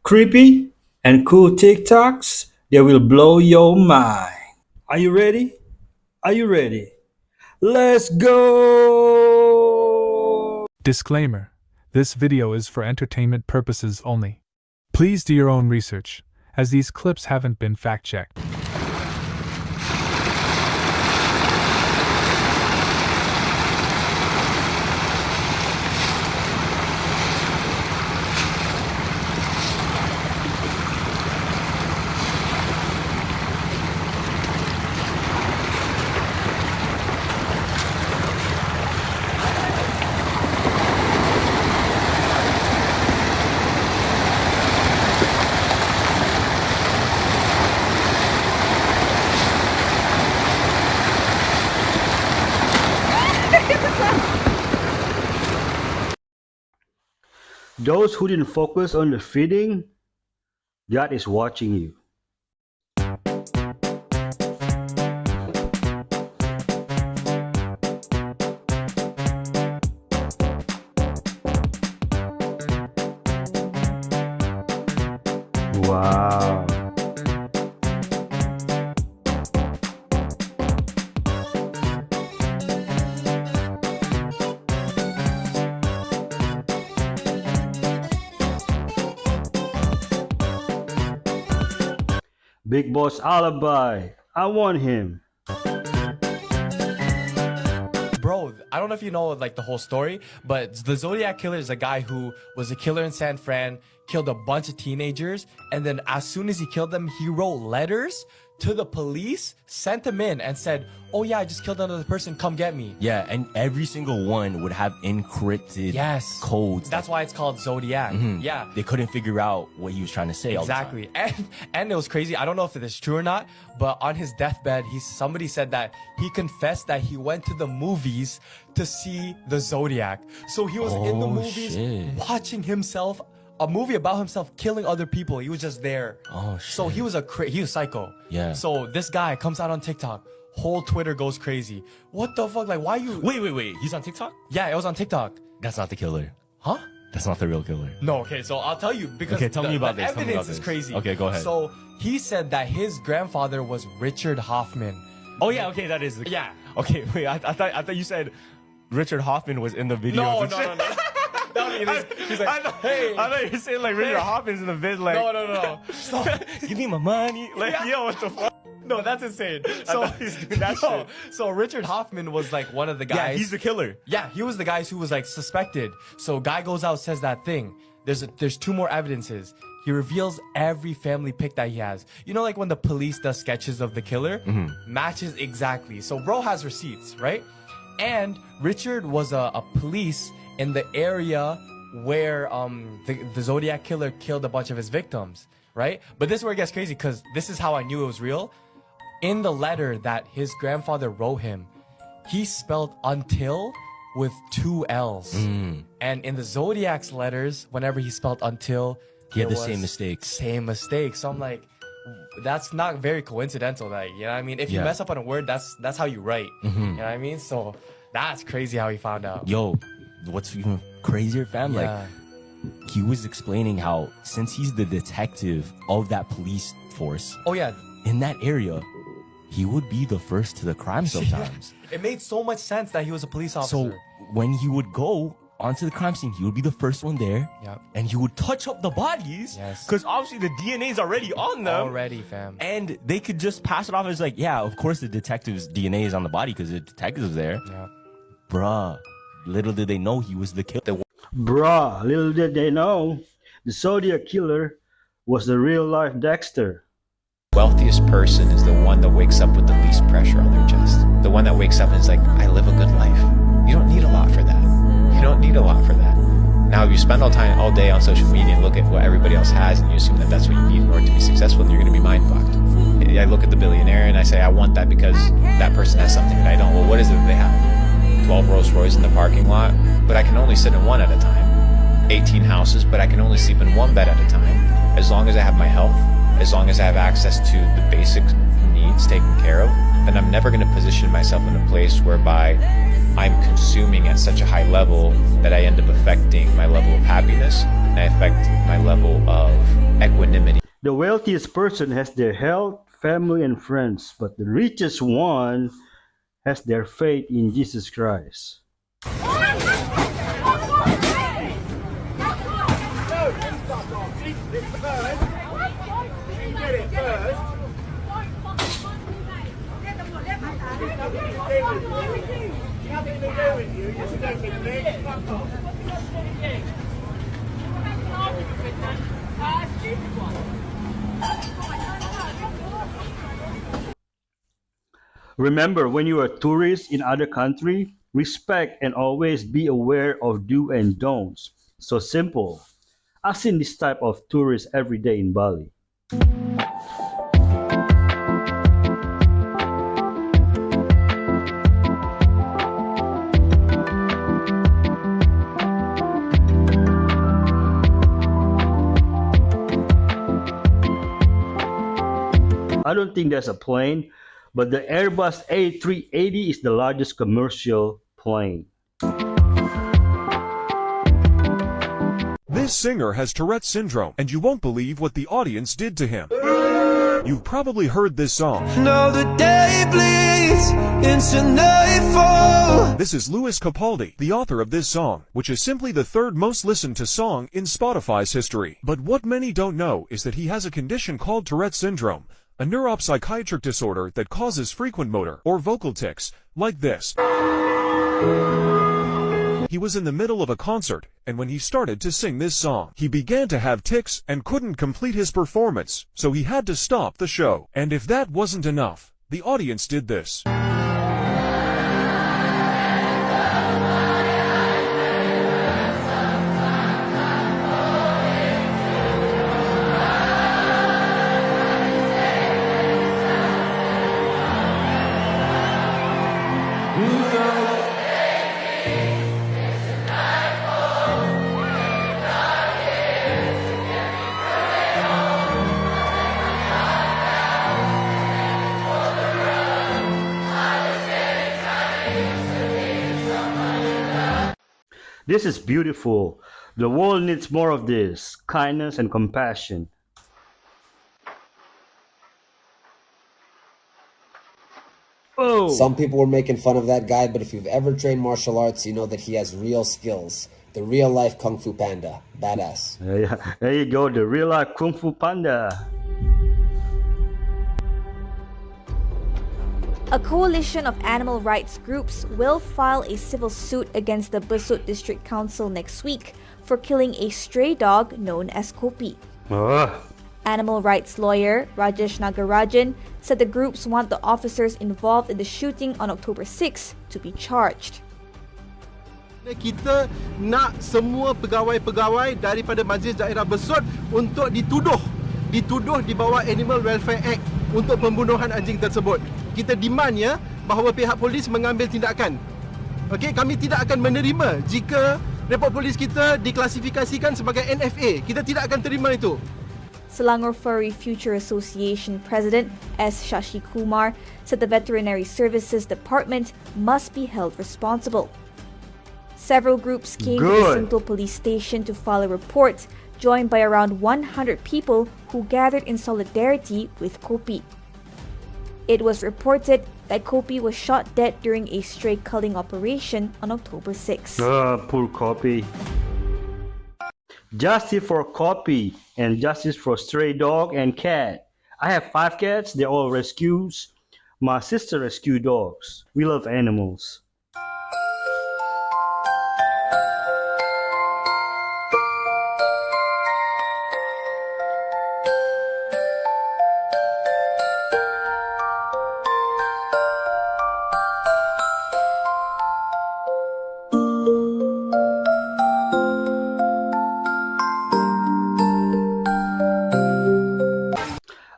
creepy and cool TikToks that will blow your mind. Are you ready? Are you ready? Let's go! Disclaimer: this video is for entertainment purposes only. Please do your own research, as these clips haven't been fact-checked. Those who didn't focus on the feeding, God is watching you. Wow. Big Boss alibi. I want him. Bro, I don't know if you know like the whole story, but the Zodiac Killer is a guy who was a killer in San Fran, killed a bunch of teenagers, and then as soon as he killed them, he wrote letters to the police, sent them in, and said, "Oh yeah, I just killed another person, come get me." Yeah, and every single one would have encrypted codes. That's why it's called Zodiac. Yeah. They couldn't figure out what he was trying to say. Exactly. And it was crazy. I don't know if it is true or not, but on his deathbed, somebody said that he confessed that he went to the movies to see the Zodiac. So he was in the movies watching himself, a movie about himself killing other people. He was just there. Oh shit. So he was psycho. Yeah. So this guy comes out on TikTok. Whole Twitter goes crazy. What the fuck? Like, why you? Wait. He's on TikTok? Yeah, it was on TikTok. That's not the killer. Huh? That's not the real killer. No, okay, so I'll tell you because Okay, tell me about the this. Tell me evidence about is this. crazy. Okay, go ahead. So he said that his grandfather was Richard Hoffman. Oh yeah, okay, that is the Yeah. Okay, wait, I thought you said Richard Hoffman was in the video. No. He's like, hey. I thought you were saying like Richard Hoffman's in the vid, like No. So, give me my money. Like, Yeah. yo, what the fuck? no, that's insane. So he's doing that shit. So Richard Hoffman was like one of the guys. Yeah, he's the killer. Yeah, he was the guys who was like suspected. So guy goes out, says that thing. There's two more evidences. He reveals every family pic that he has. You know, like when the police does sketches of the killer, matches exactly. So bro has receipts, right? And Richard was a police in the area where the Zodiac Killer killed a bunch of his victims, right? But this is where it gets crazy because this is how I knew it was real. In the letter that his grandfather wrote him, he spelled until with 2 L's. And in the Zodiac's letters, whenever he spelled until, He had it the was same mistakes. Same mistake. So I'm like, that's not very coincidental. That, you know what I mean? If you Yeah. mess up on a word, that's how you write. You know what I mean? So that's crazy how he found out. Yo, what's even crazier, fam? Yeah. Like, he was explaining how since he's the detective of that police force Oh yeah. in that area, he would be the first to the crime sometimes. It made so much sense that he was a police officer. So when he would go onto the crime scene, he would be the first one there. Yep. And he would touch up the bodies. Yes. Because obviously the DNA is already on them. Already, fam. And they could just pass it off as like, yeah, of course the detective's DNA is on the body because the detective's there. Yeah. Bruh, little did they know he was the killer. Bruh, little did they know, the Zodiac Killer was the real life Dexter. Wealthiest person is the one that wakes up with the least pressure on their chest. The one that wakes up and is like, I live a good life. You don't need a lot for that. You don't need a lot for that. Now, if you spend all day on social media and look at what everybody else has and you assume that that's what you need in order to be successful, then you're going to be mind fucked. I look at the billionaire and I say, I want that because that person has something that I don't. Well, what is it that they have? 12 Rolls Royce in the parking lot, but I can only sit in one at a time. 18 houses, but I can only sleep in one bed at a time. As long as I have my health, as long as I have access to the basic needs taken care of, then I'm never going to position myself in a place whereby I'm consuming at such a high level that I end up affecting my level of happiness and I affect my level of equanimity. The wealthiest person has their health, family, and friends, but the richest one has their faith in Jesus Christ. Remember, when you are a tourist in other country, respect and always be aware of do and don'ts. So simple. I've seen this type of tourists every day in Bali. I don't think there's a plane, but the Airbus A380 is the largest commercial plane. This singer has Tourette's syndrome, and you won't believe what the audience did to him. You've probably heard this song. Now the day bleeds into nightfall. This is Louis Capaldi, the author of this song, which is simply the third most listened to song in Spotify's history. But what many don't know is that he has a condition called Tourette's syndrome, a neuropsychiatric disorder that causes frequent motor or vocal tics, like this. He was in the middle of a concert, and when he started to sing this song, he began to have tics and couldn't complete his performance, so he had to stop the show. And if that wasn't enough, the audience did this. This is beautiful. The world needs more of this kindness and compassion. Oh, Some people were making fun of that guy, but if you've ever trained martial arts, you know that he has real skills. The real life Kung Fu Panda. Badass. there you go, the real life Kung Fu Panda. A coalition of animal rights groups will file a civil suit against the Besut District Council next week for killing a stray dog known as Kopi. Animal rights lawyer Rajesh Nagarajan said the groups want the officers involved in the shooting on October 6 to be charged. Kita nak semua pegawai-pegawai daripada Majlis Daerah Besut untuk dituduh di bawah Animal Welfare Act untuk pembunuhan anjing tersebut. Kita demandnya bahawa pihak polis mengambil tindakan. Okey, kami tidak akan menerima jika report polis kita diklasifikasikan sebagai NFA. Kita tidak akan terima itu. Selangor Furry Future Association President S. Shashi Kumar said the Veterinary Services Department must be held responsible. Several groups came to the Sentul police station to file a report, joined by around 100 people who gathered in solidarity with Kopi. It was reported that Kopi was shot dead during a stray culling operation on October 6. Poor Kopi. Justice for Kopi and justice for stray dog and cat. I have 5 cats, they're all rescues. My sister rescued dogs. We love animals.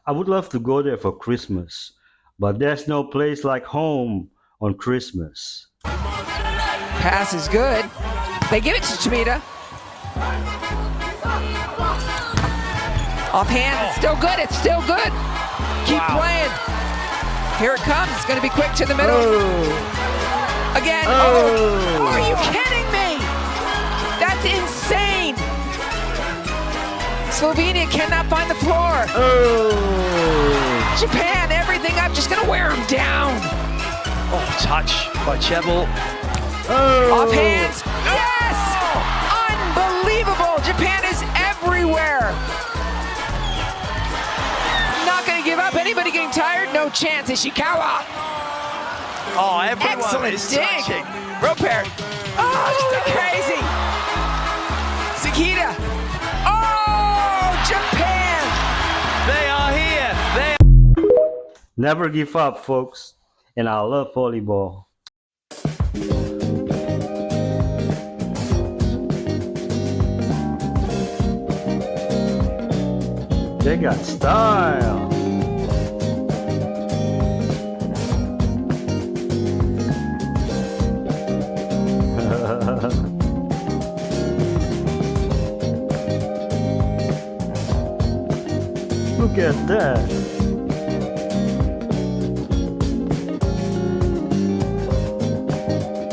I would love to go there for Christmas, but there's no place like home on Christmas. Pass is good. They give it to Chamita. Offhand, it's still good. It's still good. Keep playing. Here it comes. It's going to be quick to the middle. Again. Oh, are you kidding me? That's insane. Slovenia cannot find the floor. Oh! Japan, everything up, just gonna wear him down. Oh, touch by Chebel. Oh! Off hands. Yes! Unbelievable. Japan is everywhere. Not gonna give up. Anybody getting tired? No chance. Ishikawa. Oh, everyone Excellent is dig. touching. Rope pair. Oh, just crazy. Sakita. Oh, Japan. They are here. Never give up, folks. And I love volleyball. They got style. Look at that.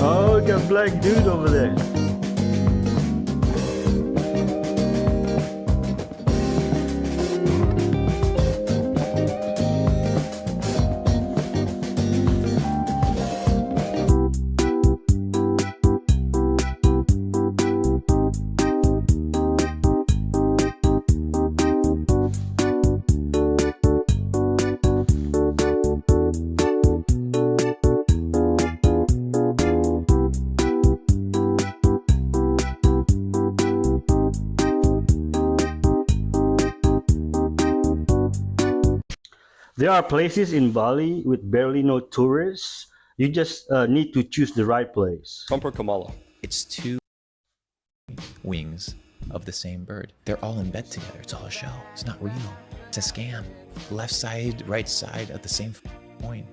Oh, we got black dude over there. There are places in Bali with barely no tourists. You just need to choose the right place. Kamala. It's two wings of the same bird. They're all in bed together. It's all a show. It's not real. It's a scam. Left side, right side of the same coin.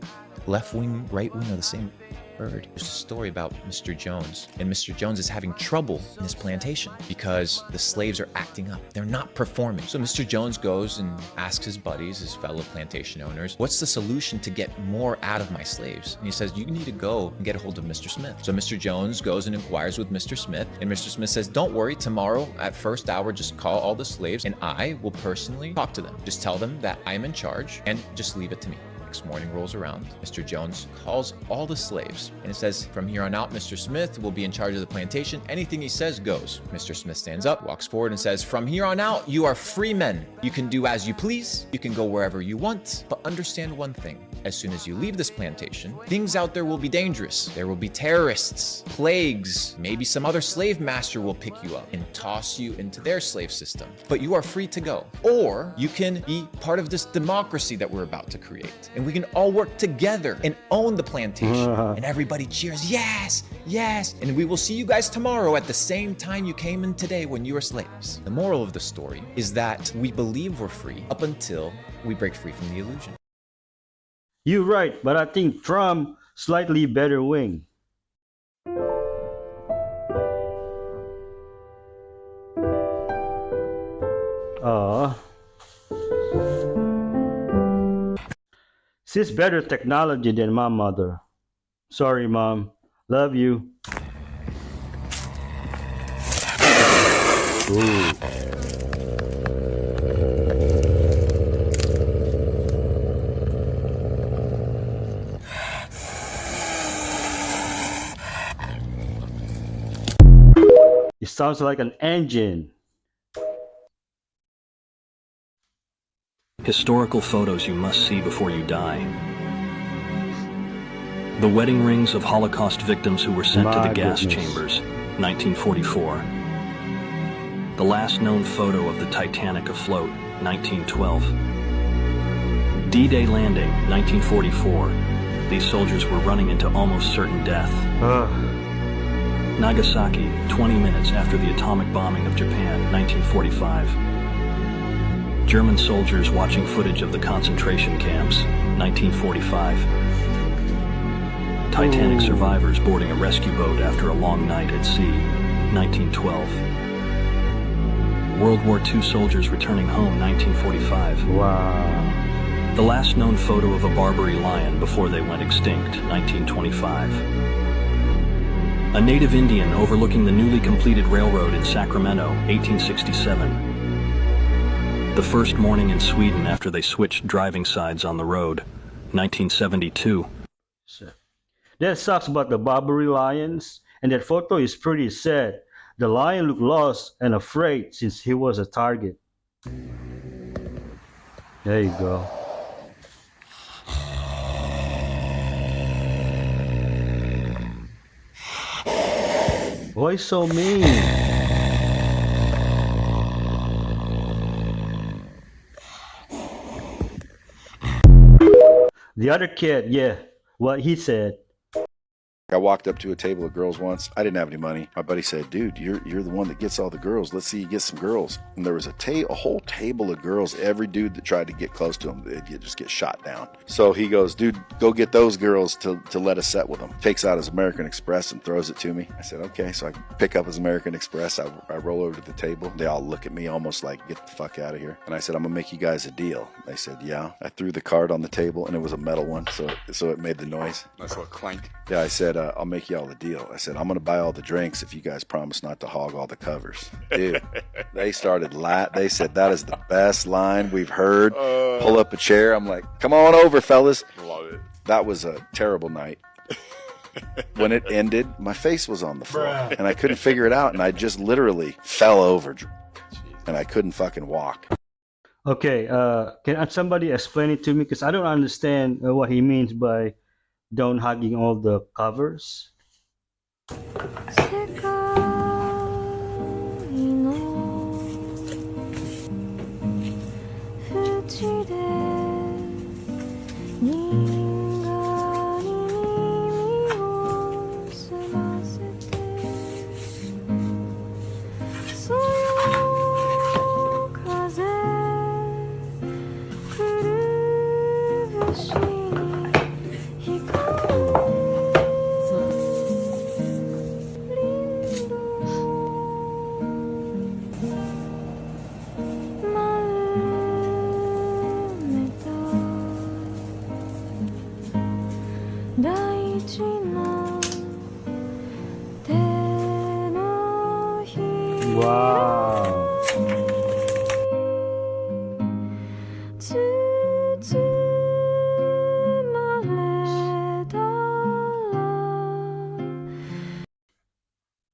Left wing, right wing of the same bird. There's a story about Mr. Jones, and Mr. Jones is having trouble in his plantation because the slaves are acting up. They're not performing. So Mr. Jones goes and asks his buddies, his fellow plantation owners, what's the solution to get more out of my slaves? And he says, you need to go and get a hold of Mr. Smith. So Mr. Jones goes and inquires with Mr. Smith, and Mr. Smith says, don't worry, tomorrow at first hour, just call all the slaves and I will personally talk to them. Just tell them that I'm in charge and just leave it to me. Next morning rolls around. Mr. Jones calls all the slaves and it says, from here on out, Mr. Smith will be in charge of the plantation. Anything he says goes. Mr. Smith stands up, walks forward and says, from here on out, you are free men. You can do as you please. You can go wherever you want, but understand one thing. As soon as you leave this plantation, things out there will be dangerous. There will be terrorists, plagues, maybe some other slave master will pick you up and toss you into their slave system. But you are free to go. Or you can be part of this democracy that we're about to create. And we can all work together and own the plantation. And everybody cheers, yes, yes. And we will see you guys tomorrow at the same time you came in today when you were slaves. The moral of the story is that we believe we're free up until we break free from the illusion. You're right, but I think Trump slightly better wing. She's better technology than my mother. Sorry, Mom. Love you. Ooh. It sounds like an engine. Historical photos you must see before you die. The wedding rings of Holocaust victims who were sent to the gas chambers, 1944. The last known photo of the Titanic afloat, 1912. D-Day landing, 1944. These soldiers were running into almost certain death. Nagasaki, 20 minutes after the atomic bombing of Japan, 1945. German soldiers watching footage of the concentration camps, 1945. Titanic survivors boarding a rescue boat after a long night at sea, 1912. World War II soldiers returning home, 1945. Wow. The last known photo of a Barbary lion before they went extinct, 1925. A native Indian overlooking the newly completed railroad in Sacramento, 1867. The first morning in Sweden after they switched driving sides on the road, 1972. That sucks about the Barbary lions, and that photo is pretty sad. The lion looked lost and afraid since he was a target. There you go. Why so mean? The other kid, yeah, what he said. I walked up to a table of girls once. I didn't have any money. My buddy said, "Dude, you're the one that gets all the girls. Let's see you get some girls." And there was a whole table of girls. Every dude that tried to get close to him, they'd just get shot down. So he goes, "Dude, go get those girls to let us set with them." Takes out his American Express and throws it to me. I said, "Okay." So I pick up his American Express. I roll over to the table. They all look at me almost like, "Get the fuck out of here." And I said, "I'm gonna make you guys a deal." They said, "Yeah." I threw the card on the table, and it was a metal one, so it made the noise. Nice little clank. Yeah, I said, "I'll make y'all a deal." I said, "I'm going to buy all the drinks if you guys promise not to hog all the covers." Dude, they started they said, "That is the best line we've heard." Pull up a chair. I'm like, "Come on over, fellas." Love it. That was a terrible night. When it ended, my face was on the floor, and I couldn't figure it out, and I just literally fell over, and I couldn't fucking walk. Okay, can somebody explain it to me? Because I don't understand what he means by don't hugging all the covers. Wow.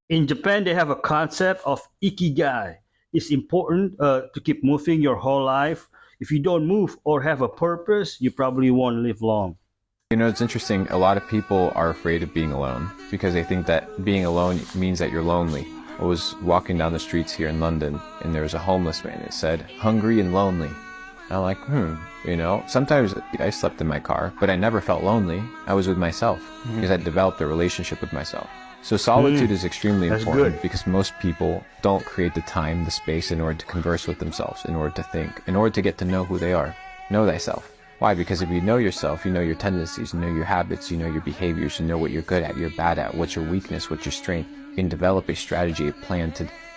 In Japan, they have a concept of ikigai. It's important to keep moving your whole life. If you don't move or have a purpose, you probably won't live long. You know, it's interesting. A lot of people are afraid of being alone because they think that being alone means that you're lonely. I was walking down the streets here in London and there was a homeless man. It said, "Hungry and lonely." I'm like, you know, sometimes I slept in my car, but I never felt lonely. I was with myself because I developed a relationship with myself. So solitude is extremely important because most people don't create the time, the space in order to converse with themselves, in order to think, in order to get to know who they are. Know thyself. Why? Because if you know yourself, you know your tendencies, you know your habits, you know your behaviors, you know what you're good at, you're bad at, what's your weakness, what's your strength. You can develop a strategy, a plan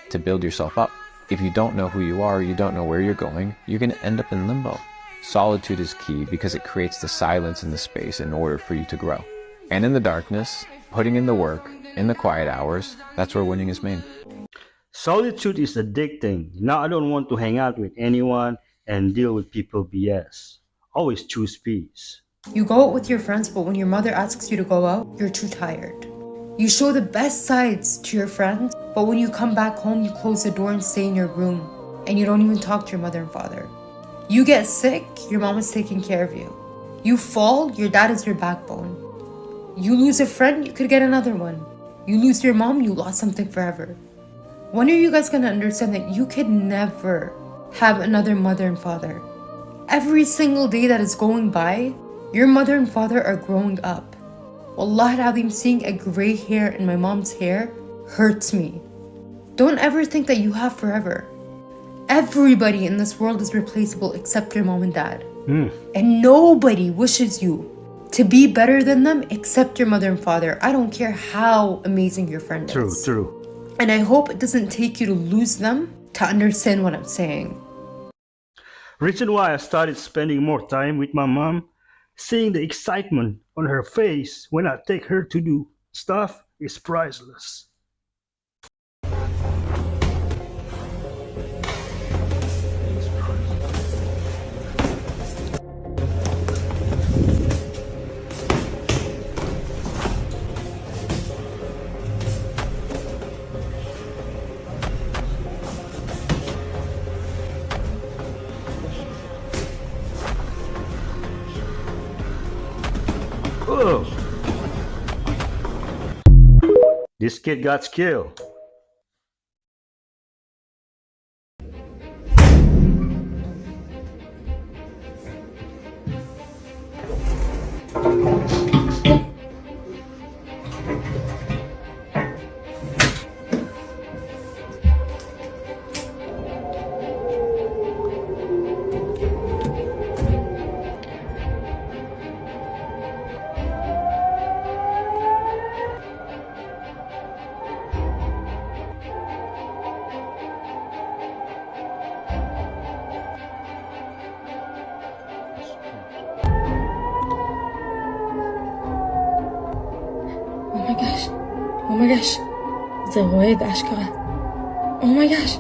to build yourself up. If you don't know who you are, you don't know where you're going, you're going to end up in limbo. Solitude is key because it creates the silence and the space in order for you to grow. And in the darkness, putting in the work, in the quiet hours, that's where winning is made. Solitude is addicting. Now I don't want to hang out with anyone and deal with people BS. Always choose peace. You go out with your friends, but when your mother asks you to go out, you're too tired. You show the best sides to your friends, but when you come back home, you close the door and stay in your room, and you don't even talk to your mother and father. You get sick, your mom is taking care of you. You fall, your dad is your backbone. You lose a friend, you could get another one. You lose your mom, you lost something forever. When are you guys gonna understand that you could never have another mother and father? Every single day that is going by, your mother and father are growing up. Wallahi al-Azim, seeing a gray hair in my mom's hair hurts me. Don't ever think that you have forever. Everybody in this world is replaceable except your mom and dad. And nobody wishes you to be better than them except your mother and father. I don't care how amazing your friend is. True. And I hope it doesn't take you to lose them to understand what I'm saying. Reason why I started spending more time with my mom, seeing the excitement on her face when I take her to do stuff is priceless. It's priceless. Whoa! This kid got skill. Oh my gosh. Oh my gosh. זה רועד, אשכרה. Oh my gosh.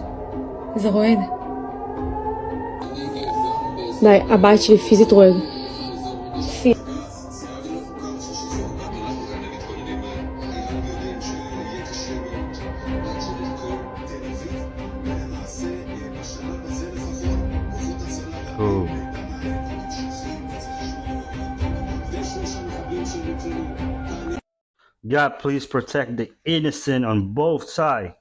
זה רועד. די, הבית שלי פיזית רועד. God, please protect the innocent on both sides.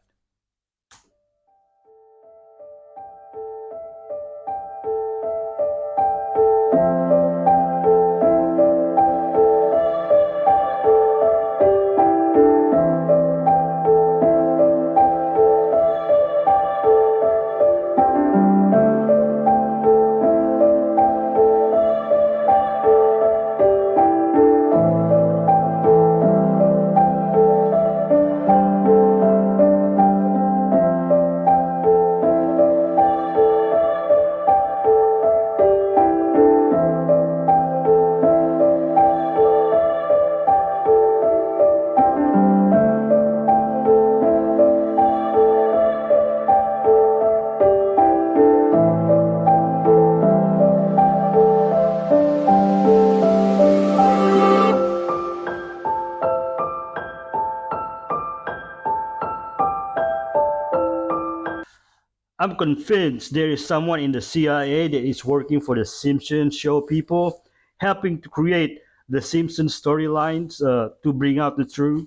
I'm convinced there is someone in the CIA that is working for the Simpsons show people, helping to create the Simpsons storylines to bring out the truth.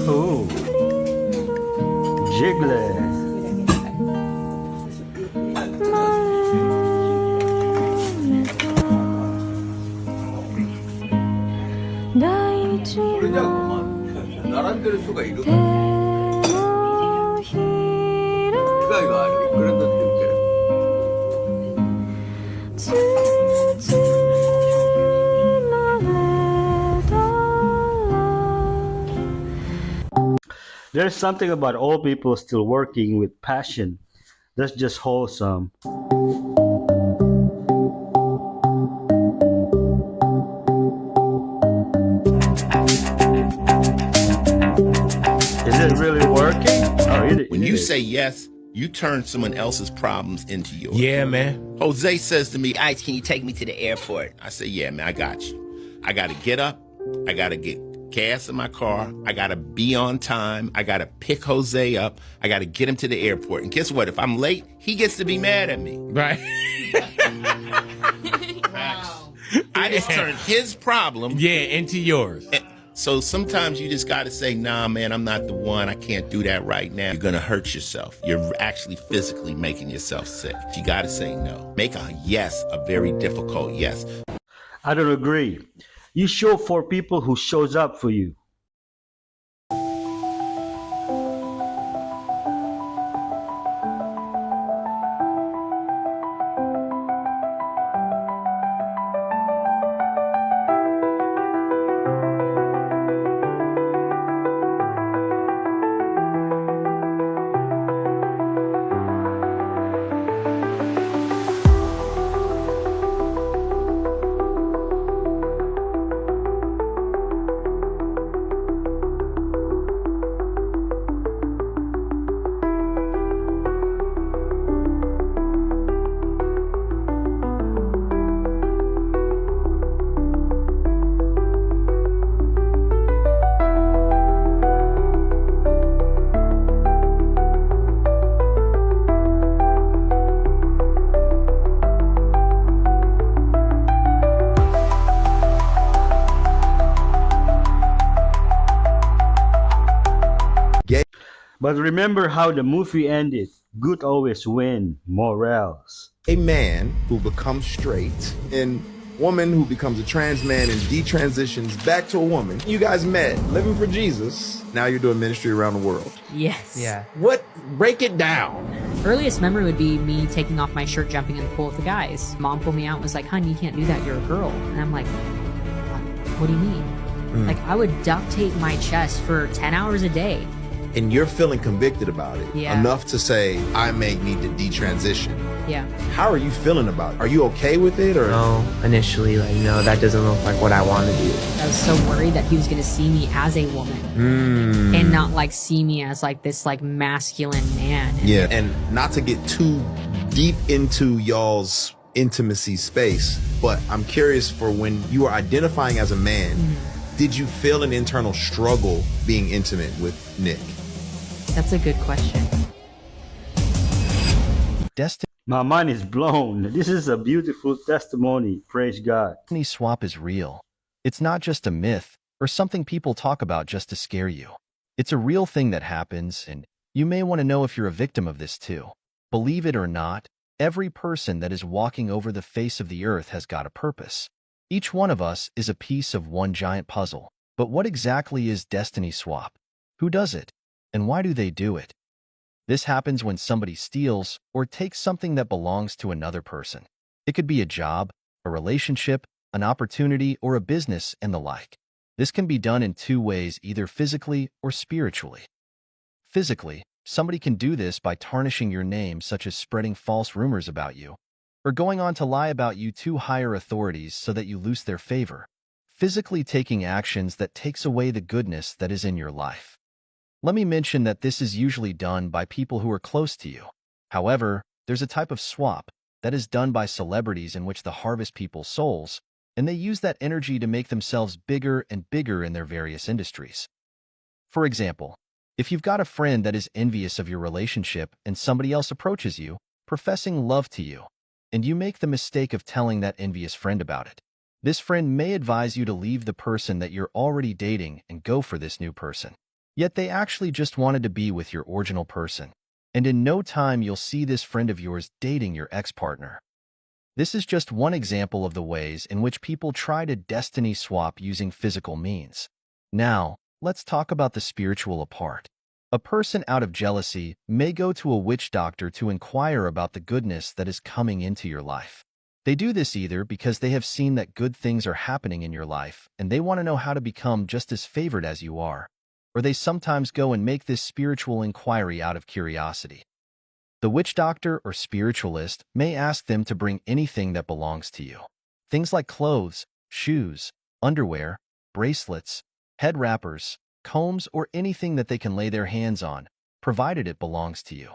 Oh, Jiggler. There's something about old people still working with passion that's just wholesome. Is it really working? When you say yes, you turn someone else's problems into yours. Yeah, man. Jose says to me, Ice, can you take me to the airport? I say, yeah, man, I got you. I got to get up. I got to get gas in my car. I got to be on time. I got to pick Jose up. I got to get him to the airport. And guess what? If I'm late, he gets to be mad at me. Right. Wow. I just turned his problem into yours. So sometimes you just got to say, nah, man, I'm not the one. I can't do that right now. You're going to hurt yourself. You're actually physically making yourself sick. You got to say no. Make a yes a very difficult yes. I don't agree. You show for people who shows up for you. But remember how the movie ended. Good always win. Morals. A man who becomes straight and woman who becomes a trans man and detransitions back to a woman. You guys met, living for Jesus. Now you're doing ministry around the world. Yes. Yeah. What? Break it down. Earliest memory would be me taking off my shirt, jumping in the pool with the guys. Mom pulled me out and was like, "Hon, you can't do that. You're a girl." And I'm like, "What do you mean?" Like, I would duct tape my chest for 10 hours a day. And you're feeling convicted about it. Yeah. Enough to say, I may need to detransition. Yeah. How are you feeling about it? Are you okay with it? Or No, initially, like, no, that doesn't look like what I want to do. I was so worried that he was going to see me as a woman and not like see me as like this like masculine man. Yeah. And not to get too deep into y'all's intimacy space, but I'm curious for when you were identifying as a man, did you feel an internal struggle being intimate with Nick? That's a good question. My mind is blown. This is a beautiful testimony. Praise God. Destiny swap is real. It's not just a myth or something people talk about just to scare you. It's a real thing that happens, and you may want to know if you're a victim of this too. Believe it or not, every person that is walking over the face of the earth has got a purpose. Each one of us is a piece of one giant puzzle. But what exactly is destiny swap? Who does it? And why do they do it? This happens when somebody steals or takes something that belongs to another person. It could be a job, a relationship, an opportunity, or a business, and the like. This can be done in two ways, either physically or spiritually. Physically, somebody can do this by tarnishing your name, such as spreading false rumors about you, or going on to lie about you to higher authorities so that you lose their favor. Physically taking actions that takes away the goodness that is in your life. Let me mention that this is usually done by people who are close to you. However, there's a type of swap that is done by celebrities in which they harvest people's souls, and they use that energy to make themselves bigger and bigger in their various industries. For example, if you've got a friend that is envious of your relationship and somebody else approaches you, professing love to you, and you make the mistake of telling that envious friend about it, this friend may advise you to leave the person that you're already dating and go for this new person. Yet they actually just wanted to be with your original person, and in no time you'll see this friend of yours dating your ex-partner. This is just one example of the ways in which people try to destiny swap using physical means. Now, let's talk about the spiritual apart. A person out of jealousy may go to a witch doctor to inquire about the goodness that is coming into your life. They do this either because they have seen that good things are happening in your life and they want to know how to become just as favored as you are, or they sometimes go and make this spiritual inquiry out of curiosity. The witch doctor or spiritualist may ask them to bring anything that belongs to you. Things like clothes, shoes, underwear, bracelets, head wrappers, combs, or anything that they can lay their hands on, provided it belongs to you.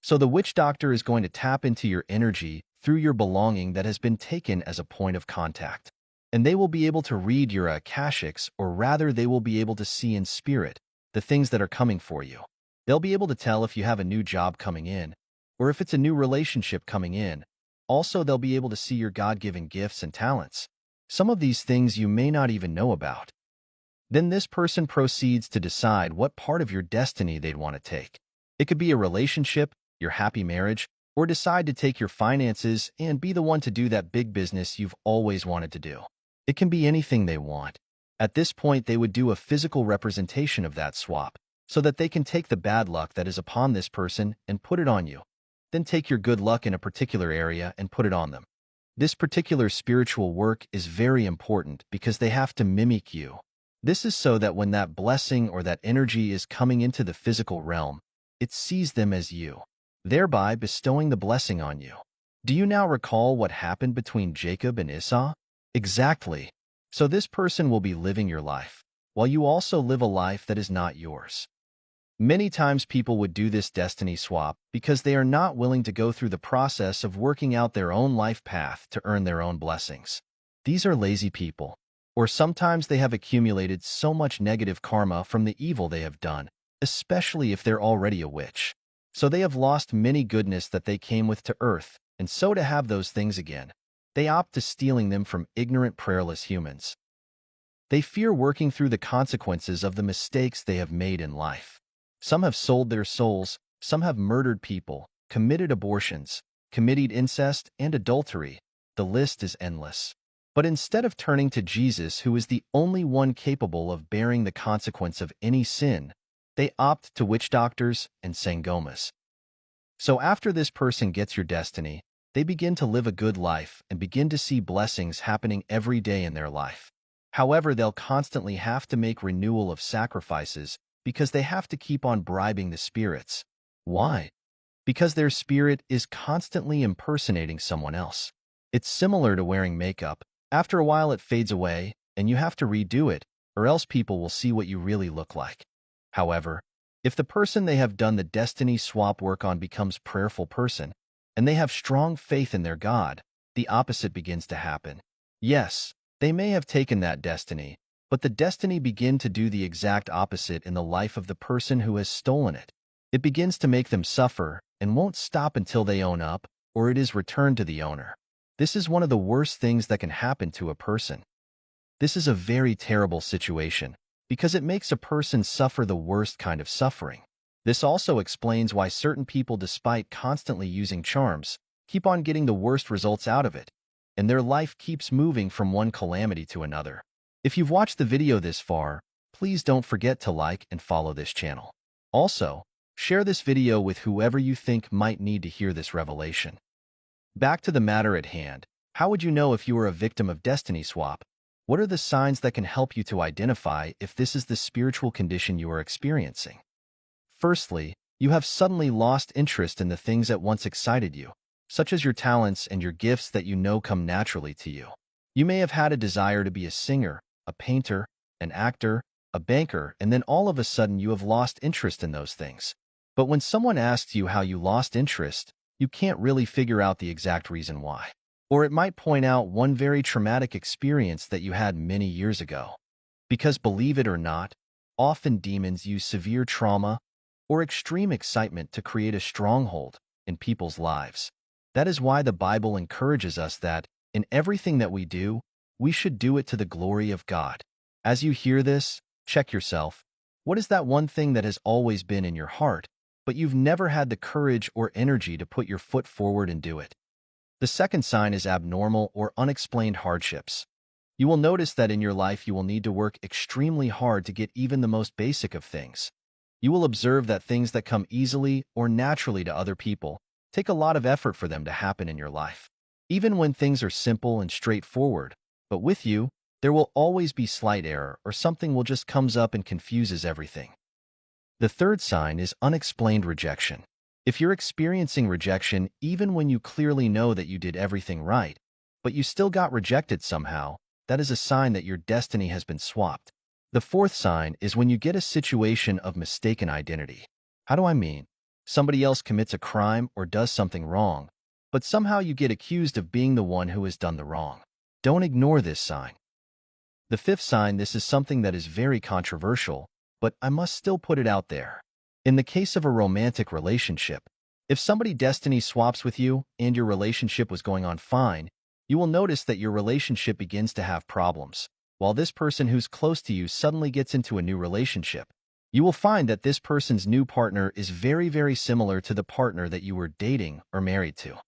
So the witch doctor is going to tap into your energy through your belonging that has been taken as a point of contact. And they will be able to read your akashics, or rather they will be able to see in spirit the things that are coming for you. They'll be able to tell if you have a new job coming in, or if it's a new relationship coming in. Also, they'll be able to see your God-given gifts and talents. Some of these things you may not even know about. Then this person proceeds to decide what part of your destiny they'd want to take. It could be a relationship, your happy marriage, or decide to take your finances and be the one to do that big business you've always wanted to do. It can be anything they want. At this point, they would do a physical representation of that swap, so that they can take the bad luck that is upon this person and put it on you. Then take your good luck in a particular area and put it on them. This particular spiritual work is very important because they have to mimic you. This is so that when that blessing or that energy is coming into the physical realm, it sees them as you, thereby bestowing the blessing on you. Do you now recall what happened between Jacob and Esau? Exactly. So this person will be living your life, while you also live a life that is not yours. Many times people would do this destiny swap because they are not willing to go through the process of working out their own life path to earn their own blessings. These are lazy people, or sometimes they have accumulated so much negative karma from the evil they have done, especially if they're already a witch. So they have lost many goodness that they came with to earth, and so to have those things again, they opt to stealing them from ignorant, prayerless humans. They fear working through the consequences of the mistakes they have made in life. Some have sold their souls, some have murdered people, committed abortions, committed incest and adultery. The list is endless. But instead of turning to Jesus, who is the only one capable of bearing the consequence of any sin, they opt to witch doctors and sangomas. So after this person gets your destiny, they begin to live a good life and begin to see blessings happening every day in their life. However, they'll constantly have to make renewal of sacrifices because they have to keep on bribing the spirits. Why? Because their spirit is constantly impersonating someone else. It's similar to wearing makeup. After a while it fades away, and you have to redo it, or else people will see what you really look like. However, if the person they have done the destiny swap work on becomes prayerful person, and they have strong faith in their God, the opposite begins to happen. Yes, they may have taken that destiny, but the destiny begin to do the exact opposite in the life of the person who has stolen it. It begins to make them suffer and won't stop until they own up, or it is returned to the owner. This is one of the worst things that can happen to a person. This is a very terrible situation, because it makes a person suffer the worst kind of suffering. This also explains why certain people, despite constantly using charms, keep on getting the worst results out of it, and their life keeps moving from one calamity to another. If you've watched the video this far, please don't forget to like and follow this channel. Also, share this video with whoever you think might need to hear this revelation. Back to the matter at hand. How would you know if you are a victim of destiny swap? What are the signs that can help you to identify if this is the spiritual condition you are experiencing? Firstly, you have suddenly lost interest in the things that once excited you, such as your talents and your gifts that you know come naturally to you. You may have had a desire to be a singer, a painter, an actor, a banker, and then all of a sudden you have lost interest in those things. But when someone asks you how you lost interest, you can't really figure out the exact reason why. Or it might point out one very traumatic experience that you had many years ago. Because believe it or not, often demons use severe trauma or extreme excitement to create a stronghold in people's lives. That is why the Bible encourages us that, in everything that we do, we should do it to the glory of God. As you hear this, check yourself. What is that one thing that has always been in your heart, but you've never had the courage or energy to put your foot forward and do it? The second sign is abnormal or unexplained hardships. You will notice that in your life you will need to work extremely hard to get even the most basic of things. You will observe that things that come easily or naturally to other people take a lot of effort for them to happen in your life. Even when things are simple and straightforward, but with you, there will always be slight error or something will just comes up and confuses everything. The third sign is unexplained rejection. If you're experiencing rejection even when you clearly know that you did everything right, but you still got rejected somehow, that is a sign that your destiny has been swapped. The fourth sign is when you get a situation of mistaken identity. How do I mean? Somebody else commits a crime or does something wrong, but somehow you get accused of being the one who has done the wrong. Don't ignore this sign. The fifth sign, this is something that is very controversial, but I must still put it out there. In the case of a romantic relationship, if somebody destiny swaps with you and your relationship was going on fine, you will notice that your relationship begins to have problems, while this person who's close to you suddenly gets into a new relationship. You will find that this person's new partner is very, very similar to the partner that you were dating or married to.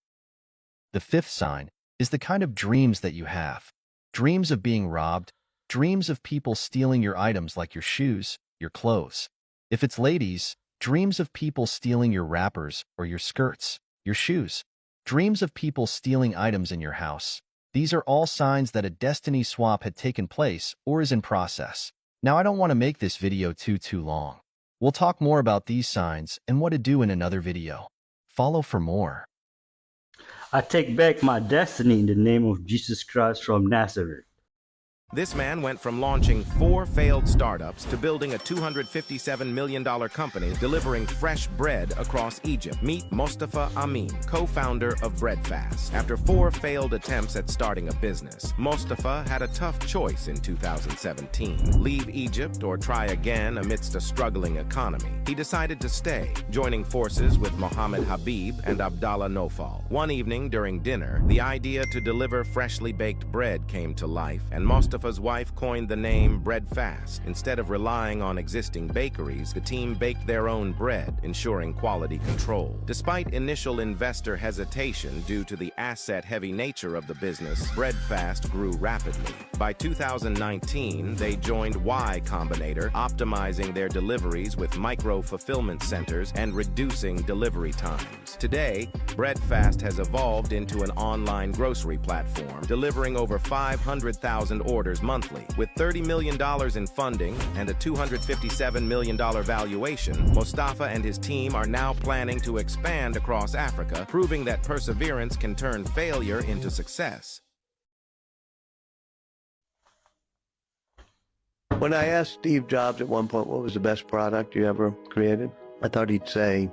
The fifth sign is the kind of dreams that you have. Dreams of being robbed, dreams of people stealing your items like your shoes, your clothes. If it's ladies, dreams of people stealing your wrappers or your skirts, your shoes. Dreams of people stealing items in your house. These are all signs that a destiny swap had taken place or is in process. Now, I don't want to make this video too long. We'll talk more about these signs and what to do in another video. Follow for more. I take back my destiny in the name of Jesus Christ from Nazareth. This man went from launching 4 failed startups to building a $257 million company delivering fresh bread across Egypt. Meet Mustafa Amin, co-founder of Breadfast. After 4 failed attempts at starting a business, Mustafa had a tough choice in 2017. Leave Egypt or try again amidst a struggling economy. He decided to stay, joining forces with Mohammed Habib and Abdallah Nofal. One evening during dinner, the idea to deliver freshly baked bread came to life, and Mustafa Mustafa's wife coined the name Bread Fast. Instead of relying on existing bakeries, the team baked their own bread, ensuring quality control. Despite initial investor hesitation due to the asset-heavy nature of the business, Bread Fast grew rapidly. By 2019, they joined Y Combinator, optimizing their deliveries with micro-fulfillment centers and reducing delivery times. Today, Bread Fast has evolved into an online grocery platform, delivering over 500,000 orders monthly. With $30 million in funding and a $257 million valuation, Mustafa and his team are now planning to expand across Africa, proving that perseverance can turn failure into success. When I asked Steve Jobs at one point what was the best product you ever created, I thought he'd say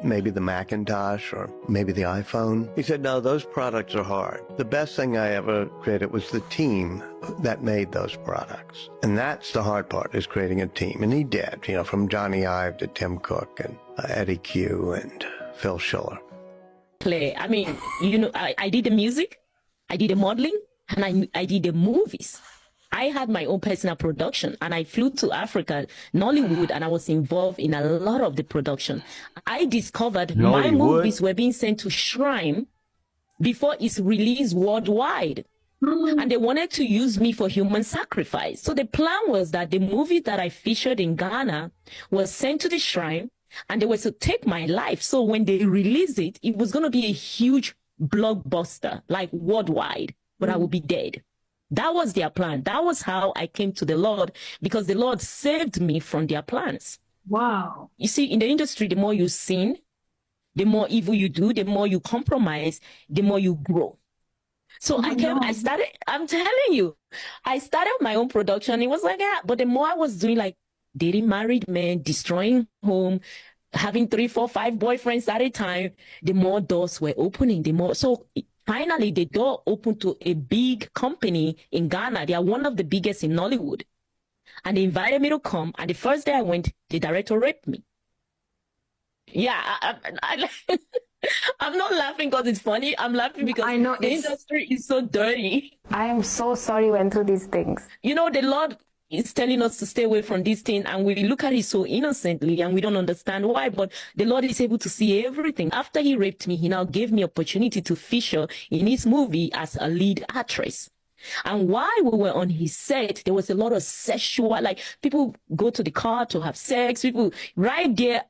maybe the Macintosh or maybe the iPhone. He said, no, those products are hard. The best thing I ever created was the team that made those products. And that's the hard part, is creating a team. And he did, you know, from Johnny Ive to Tim Cook and Eddie Q and Phil Schiller. I mean, you know, I did the music, I did the modeling, and I did the movies. I had my own personal production, and I flew to Africa, Nollywood, and I was involved in a lot of the production. I discovered my movies were being sent to Shrine before it's released worldwide. And they wanted to use me for human sacrifice. So the plan was that the movie that I featured in Ghana was sent to the Shrine, and they were to take my life. So when they released it, it was going to be a huge blockbuster, like worldwide, but I would be dead. That was their plan. That was how I came to the Lord, because the Lord saved me from their plans. Wow. You see, in the industry, the more you sin, the more evil you do, the more you compromise, the more you grow. So I'm telling you, I started my own production. It was like that. But the more I was doing, like, dating married men, destroying home, having 3, 4, 5 boyfriends at a time, the more doors were opening, the more. So finally, the door opened to a big company in Ghana. They are one of the biggest in Nollywood. And they invited me to come. And the first day I went, the director raped me. Yeah, I'm not laughing because it's funny. I'm laughing because I know the industry is so dirty. I am so sorry you went through these things. You know, the Lord is telling us to stay away from these things, and we look at it so innocently and we don't understand why, but the Lord is able to see everything. After he raped me, he now gave me opportunity to feature in his movie as a lead actress. And while we were on his set, there was a lot of sexual, like, people go to the car to have sex, people right there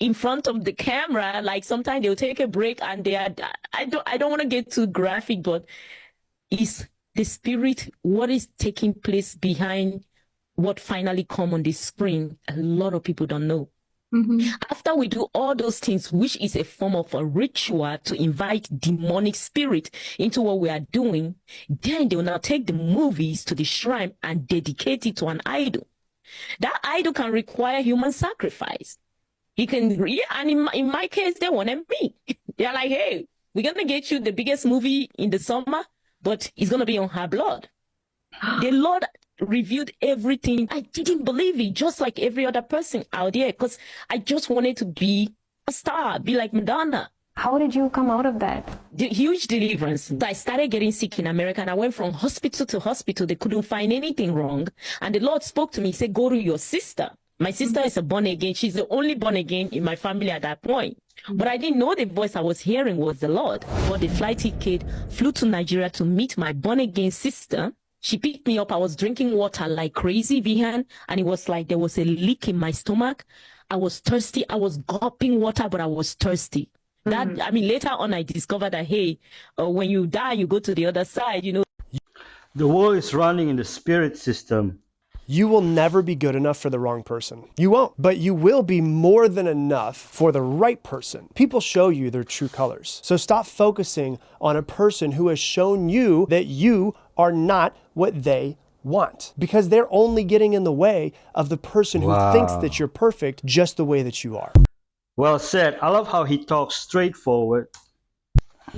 in front of the camera, like sometimes they'll take a break and they are, I don't want to get too graphic, but it's the spirit, what is taking place behind what finally come on the screen, a lot of people don't know. After we do all those things, which is a form of a ritual to invite demonic spirit into what we are doing, then they will now take the movies to the shrine and dedicate it to an idol. That idol can require human sacrifice. He can, and in my case, they wanted me. They're like, hey, we're going to get you the biggest movie in the summer, but it's going to be on her blood. The Lord revealed everything. I didn't believe it, just like every other person out there, because I just wanted to be a star, be like Madonna. How did you come out of that? The huge deliverance. I started getting sick in America, and I went from hospital to hospital. They couldn't find anything wrong. And the Lord spoke to me. He said, go to your sister. My sister is a born again. She's the only born again in my family at that point. But I didn't know the voice I was hearing was the Lord. Bought the flight ticket, flew to Nigeria to meet my born again sister. She picked me up. I was drinking water like crazy, Vihan, and it was like there was a leak in my stomach. I was thirsty. I was gulping water, but I was thirsty. Later on, I discovered that, hey, when you die, you go to the other side, you know. The world is running in the spirit system. You will never be good enough for the wrong person. You won't, but you will be more than enough for the right person. People show you their true colors. So stop focusing on a person who has shown you that you are not what they want, because they're only getting in the way of the person who thinks that you're perfect just the way that you are. Well said. I love how he talks straightforward.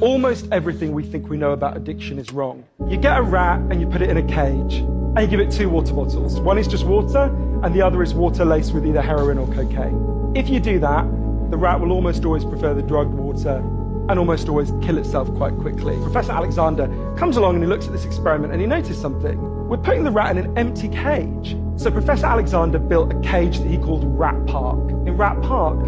Almost everything we think we know about addiction is wrong. You get a rat and you put it in a cage and you give it 2 water bottles. One is just water and the other is water laced with either heroin or cocaine. If you do that, the rat will almost always prefer the drugged water and almost always kill itself quite quickly. Professor Alexander comes along and he looks at this experiment and he noticed something. we're putting the rat in an empty cage. So Professor Alexander built a cage that he called Rat Park. In Rat Park,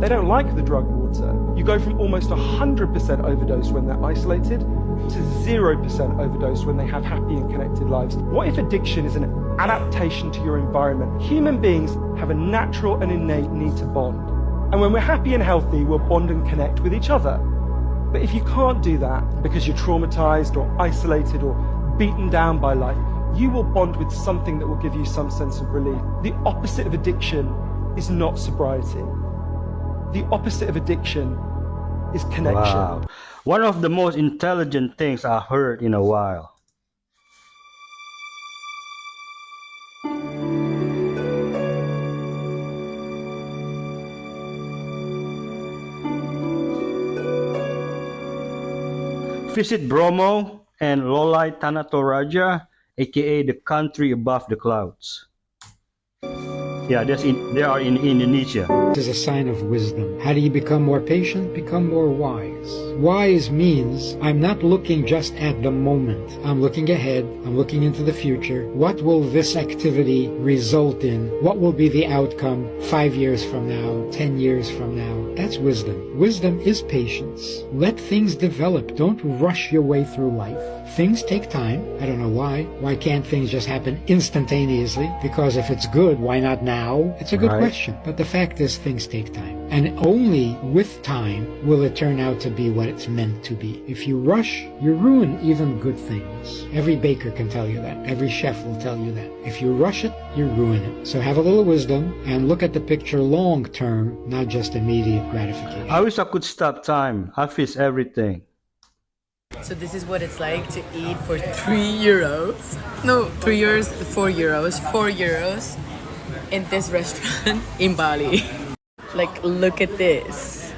they don't like the drug water. You go from almost 100% overdose when they're isolated to 0% overdose when they have happy and connected lives. What if addiction is an adaptation to your environment? Human beings have a natural and innate need to bond. And when we're happy and healthy, we'll bond and connect with each other. But if you can't do that because you're traumatized or isolated or beaten down by life, you will bond with something that will give you some sense of relief. The opposite of addiction is not sobriety. The opposite of addiction is connection. Wow. One of the most intelligent things I heard in a while. Visit Bromo and Lolai Tanatoraja, aka the country above the clouds. Yeah, they are in Indonesia. It is a sign of wisdom. How do you become more patient? Become more wise. Wise means I'm not looking just at the moment. I'm looking ahead. I'm looking into the future. What will this activity result in? What will be the outcome 5 years from now, 10 years from now? That's wisdom. Wisdom is patience. Let things develop. Don't rush your way through life. Things take time. I don't know why. Why can't things just happen instantaneously? Because if it's good, why not now? It's a good question. But the fact is, things take time. And only with time will it turn out to be what it's meant to be. If you rush, you ruin even good things. Every baker can tell you that. Every chef will tell you that. If you rush it, you ruin it. So have a little wisdom and look at the picture long term, not just immediate gratification. I wish I could stop time. I fix everything. So this is what it's like to eat for 3 euros. No, 3 euros, 4 euros. 4 euros in this restaurant in Bali. Like, look at this.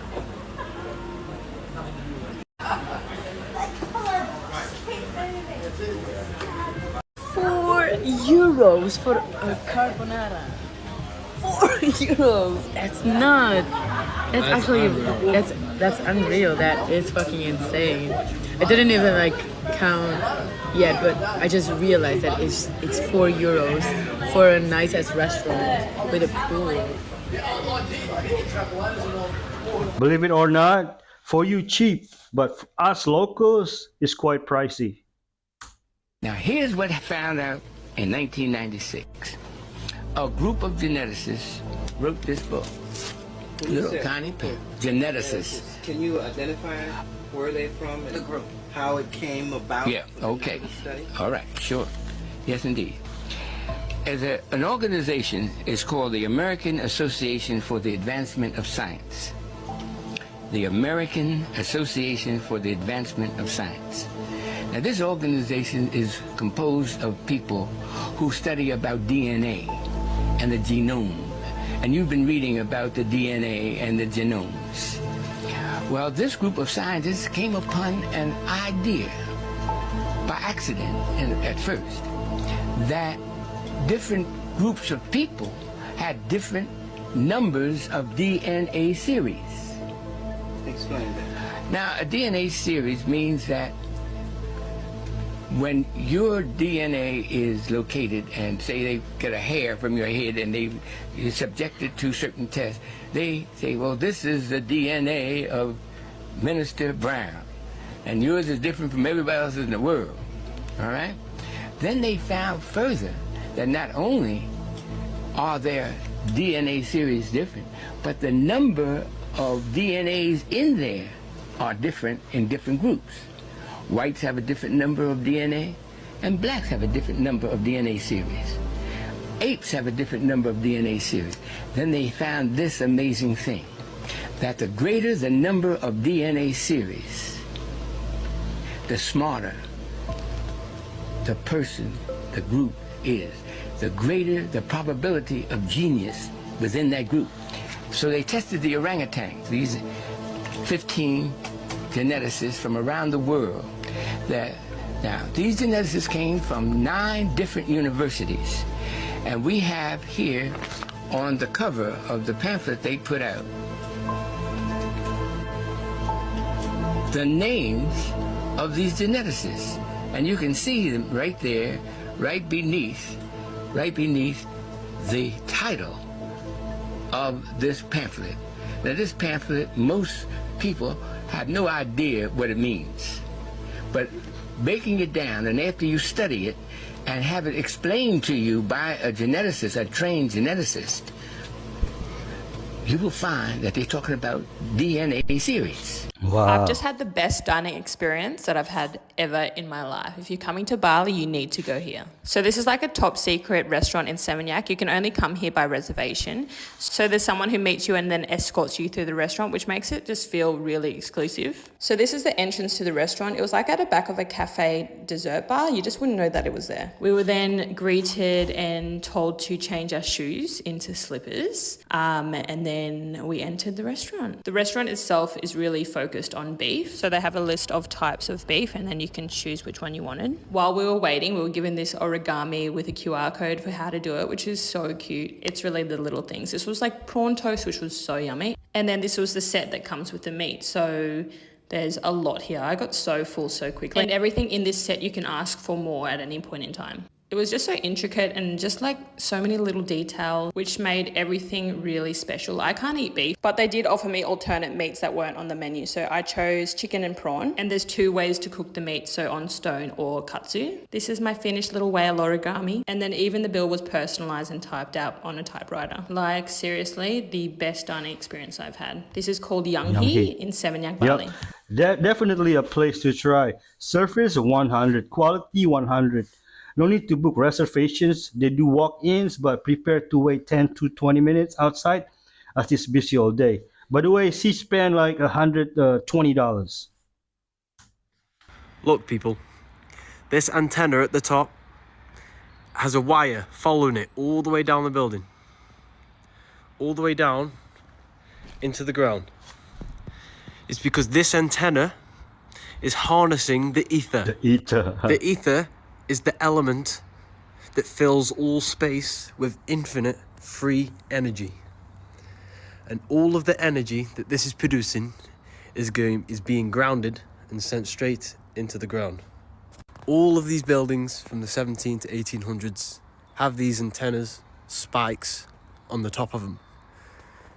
€4 for a carbonara. 4 euros. That's nuts. That's actually that's unreal. That is fucking insane. I didn't even like count yet, but I just realized that it's 4 euros for a nice ass restaurant with a pool. Believe it or not, for you cheap, but for us locals, it's quite pricey. Now here's what I found out in 1996. A group of geneticists wrote this book. Little tiny pen. Geneticists. Can you identify where they're from and the group, how it came about? Yeah, okay. All right, sure. Yes, indeed. An organization is called the American Association for the Advancement of Science. The American Association for the Advancement of Science. Now, this organization is composed of people who study about DNA and the genome. And you've been reading about the DNA and the genomes. Well, this group of scientists came upon an idea by accident at first that different groups of people had different numbers of DNA series. Explain that. Now, a DNA series means that when your DNA is located and say they get a hair from your head and you're subjected to certain tests, they say, well, this is the DNA of Minister Brown, and yours is different from everybody else in the world, all right? Then they found further that not only are their DNA series different, but the number of DNAs in there are different in different groups. Whites have a different number of DNA, and blacks have a different number of DNA series. Apes have a different number of DNA series. Then they found this amazing thing, that the greater the number of DNA series, the smarter the person, the group is, the greater the probability of genius within that group. So they tested the orangutans, these 15 geneticists from around the world. Now, these geneticists came from 9 different universities. And we have here on the cover of the pamphlet they put out the names of these geneticists. And you can see them right there right beneath the title of this pamphlet. Now, this pamphlet, most people have no idea what it means. But breaking it down, and after you study it and have it explained to you by a geneticist, a trained geneticist, you will find that they're talking about DNA series. Wow. I've just had the best dining experience that I've had ever in my life. If you're coming to Bali, you need to go here. So this is like a top secret restaurant in Seminyak. You can only come here by reservation. So there's someone who meets you and then escorts you through the restaurant, which makes it just feel really exclusive. So this is the entrance to the restaurant. It was like at the back of a cafe dessert bar. You just wouldn't know that it was there. We were then greeted and told to change our shoes into slippers. And then we entered the restaurant. The restaurant itself is really focused on beef. So they have a list of types of beef and then you can choose which one you wanted. While we were waiting, we were given this origami with a QR code for how to do it, which is so cute. It's really the little things. This was like prawn toast, which was so yummy. And then this was the set that comes with the meat. So there's a lot here. I got so full so quickly. And everything in this set, you can ask for more at any point in time. It was just so intricate and just like so many little details, which made everything really special. I can't eat beef, but they did offer me alternate meats that weren't on the menu. So I chose chicken and prawn, and there's 2 ways to cook the meat, so on stone or katsu. This is my finished little whale origami. And then even the bill was personalized and typed out on a typewriter. Like seriously, the best dining experience I've had. This is called Yanghi in Seminyak, Bali. Yep. Definitely a place to try. Surface 100, quality 100. No need to book reservations. They do walk-ins, but prepare to wait 10 to 20 minutes outside as it's busy all day. By the way, she spent like $120. Look, people, this antenna at the top has a wire following it all the way down the building. All the way down into the ground. It's because this antenna is harnessing the ether. The ether. The ether is the element that fills all space with infinite free energy. And all of the energy that this is producing is being grounded and sent straight into the ground. All of these buildings from the 17 to 1800s have these antennas, spikes on the top of them,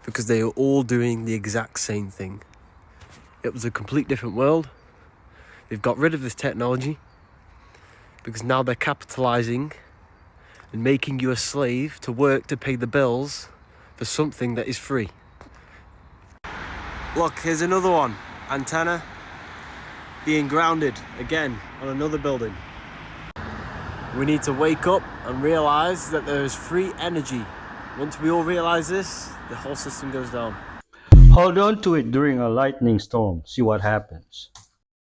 because they are all doing the exact same thing. It was a complete different world. They've got rid of this technology because now they're capitalizing and making you a slave to work to pay the bills for something that is free. Look, here's another one. Antenna being grounded again on another building. We need to wake up and realize that there is free energy. Once we all realize this, the whole system goes down. Hold on to it during a lightning storm. See what happens.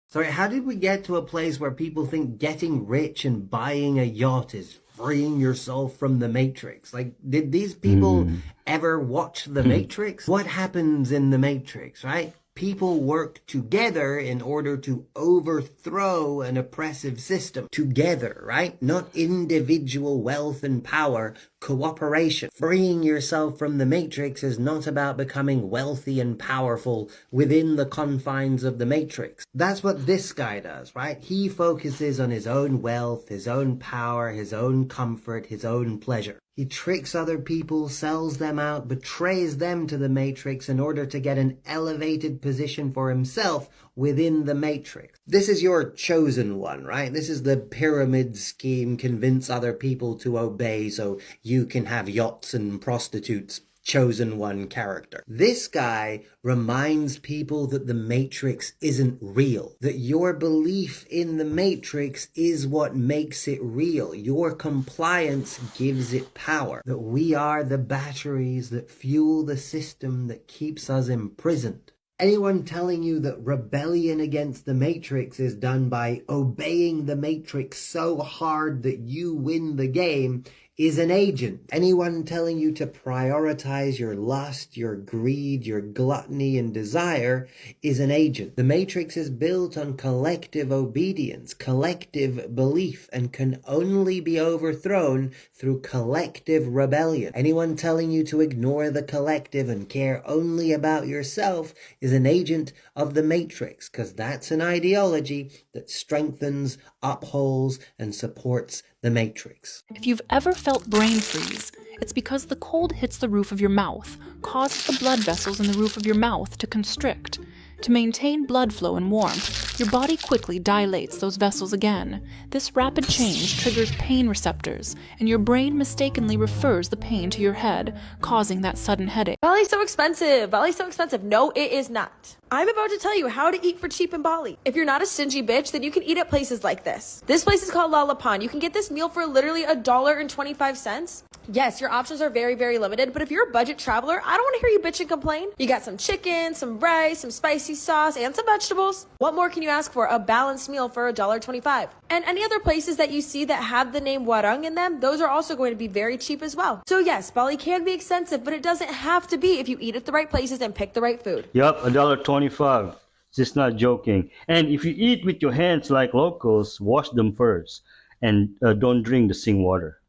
Sorry, how did we get to a place where people think getting rich and buying a yacht is freeing yourself from the Matrix? Like, did these people ever watch the Matrix? What happens in the Matrix, right? People work together in order to overthrow an oppressive system. Together, right? Not individual wealth and power, cooperation. Freeing yourself from the Matrix is not about becoming wealthy and powerful within the confines of the Matrix. That's what this guy does, right? He focuses on his own wealth, his own power, his own comfort, his own pleasure. He tricks other people, sells them out, betrays them to the Matrix in order to get an elevated position for himself within the Matrix. This is your chosen one, right? This is the pyramid scheme, convince other people to obey so you can have yachts and prostitutes. Chosen one character. This guy reminds people that the Matrix isn't real, that your belief in the Matrix is what makes it real. Your compliance gives it power, that we are the batteries that fuel the system that keeps us imprisoned. Anyone telling you that rebellion against the Matrix is done by obeying the Matrix so hard that you win the game is an agent. Anyone telling you to prioritize your lust, your greed, your gluttony and desire is an agent. The Matrix is built on collective obedience, collective belief, and can only be overthrown through collective rebellion. Anyone telling you to ignore the collective and care only about yourself is an agent of the Matrix, because that's an ideology that strengthens upholds and supports the matrix. If you've ever felt brain freeze, it's because the cold hits the roof of your mouth, causes the blood vessels in the roof of your mouth to constrict. To maintain blood flow and warmth, your body quickly dilates those vessels again. This rapid change triggers pain receptors, and your brain mistakenly refers the pain to your head, causing that sudden headache. Bali's so expensive. Bali's so expensive. No, it is not. I'm about to tell you how to eat for cheap in Bali. If you're not a stingy bitch, then you can eat at places like this. This place is called Lalapan. You can get this meal for literally $1.25. Yes, your options are very, very limited, but if you're a budget traveler, I don't want to hear you bitch and complain. You got some chicken, some rice, some spicy sauce, and some vegetables. What more can you ask for? A balanced meal for $1.25. And any other places that you see that have the name Warung in them, those are also going to be very cheap as well. So yes, Bali can be expensive, but it doesn't have to be if you eat at the right places and pick the right food. Yup, $1.25. Just not joking. And if you eat with your hands like locals, wash them first. And don't drink the sink water.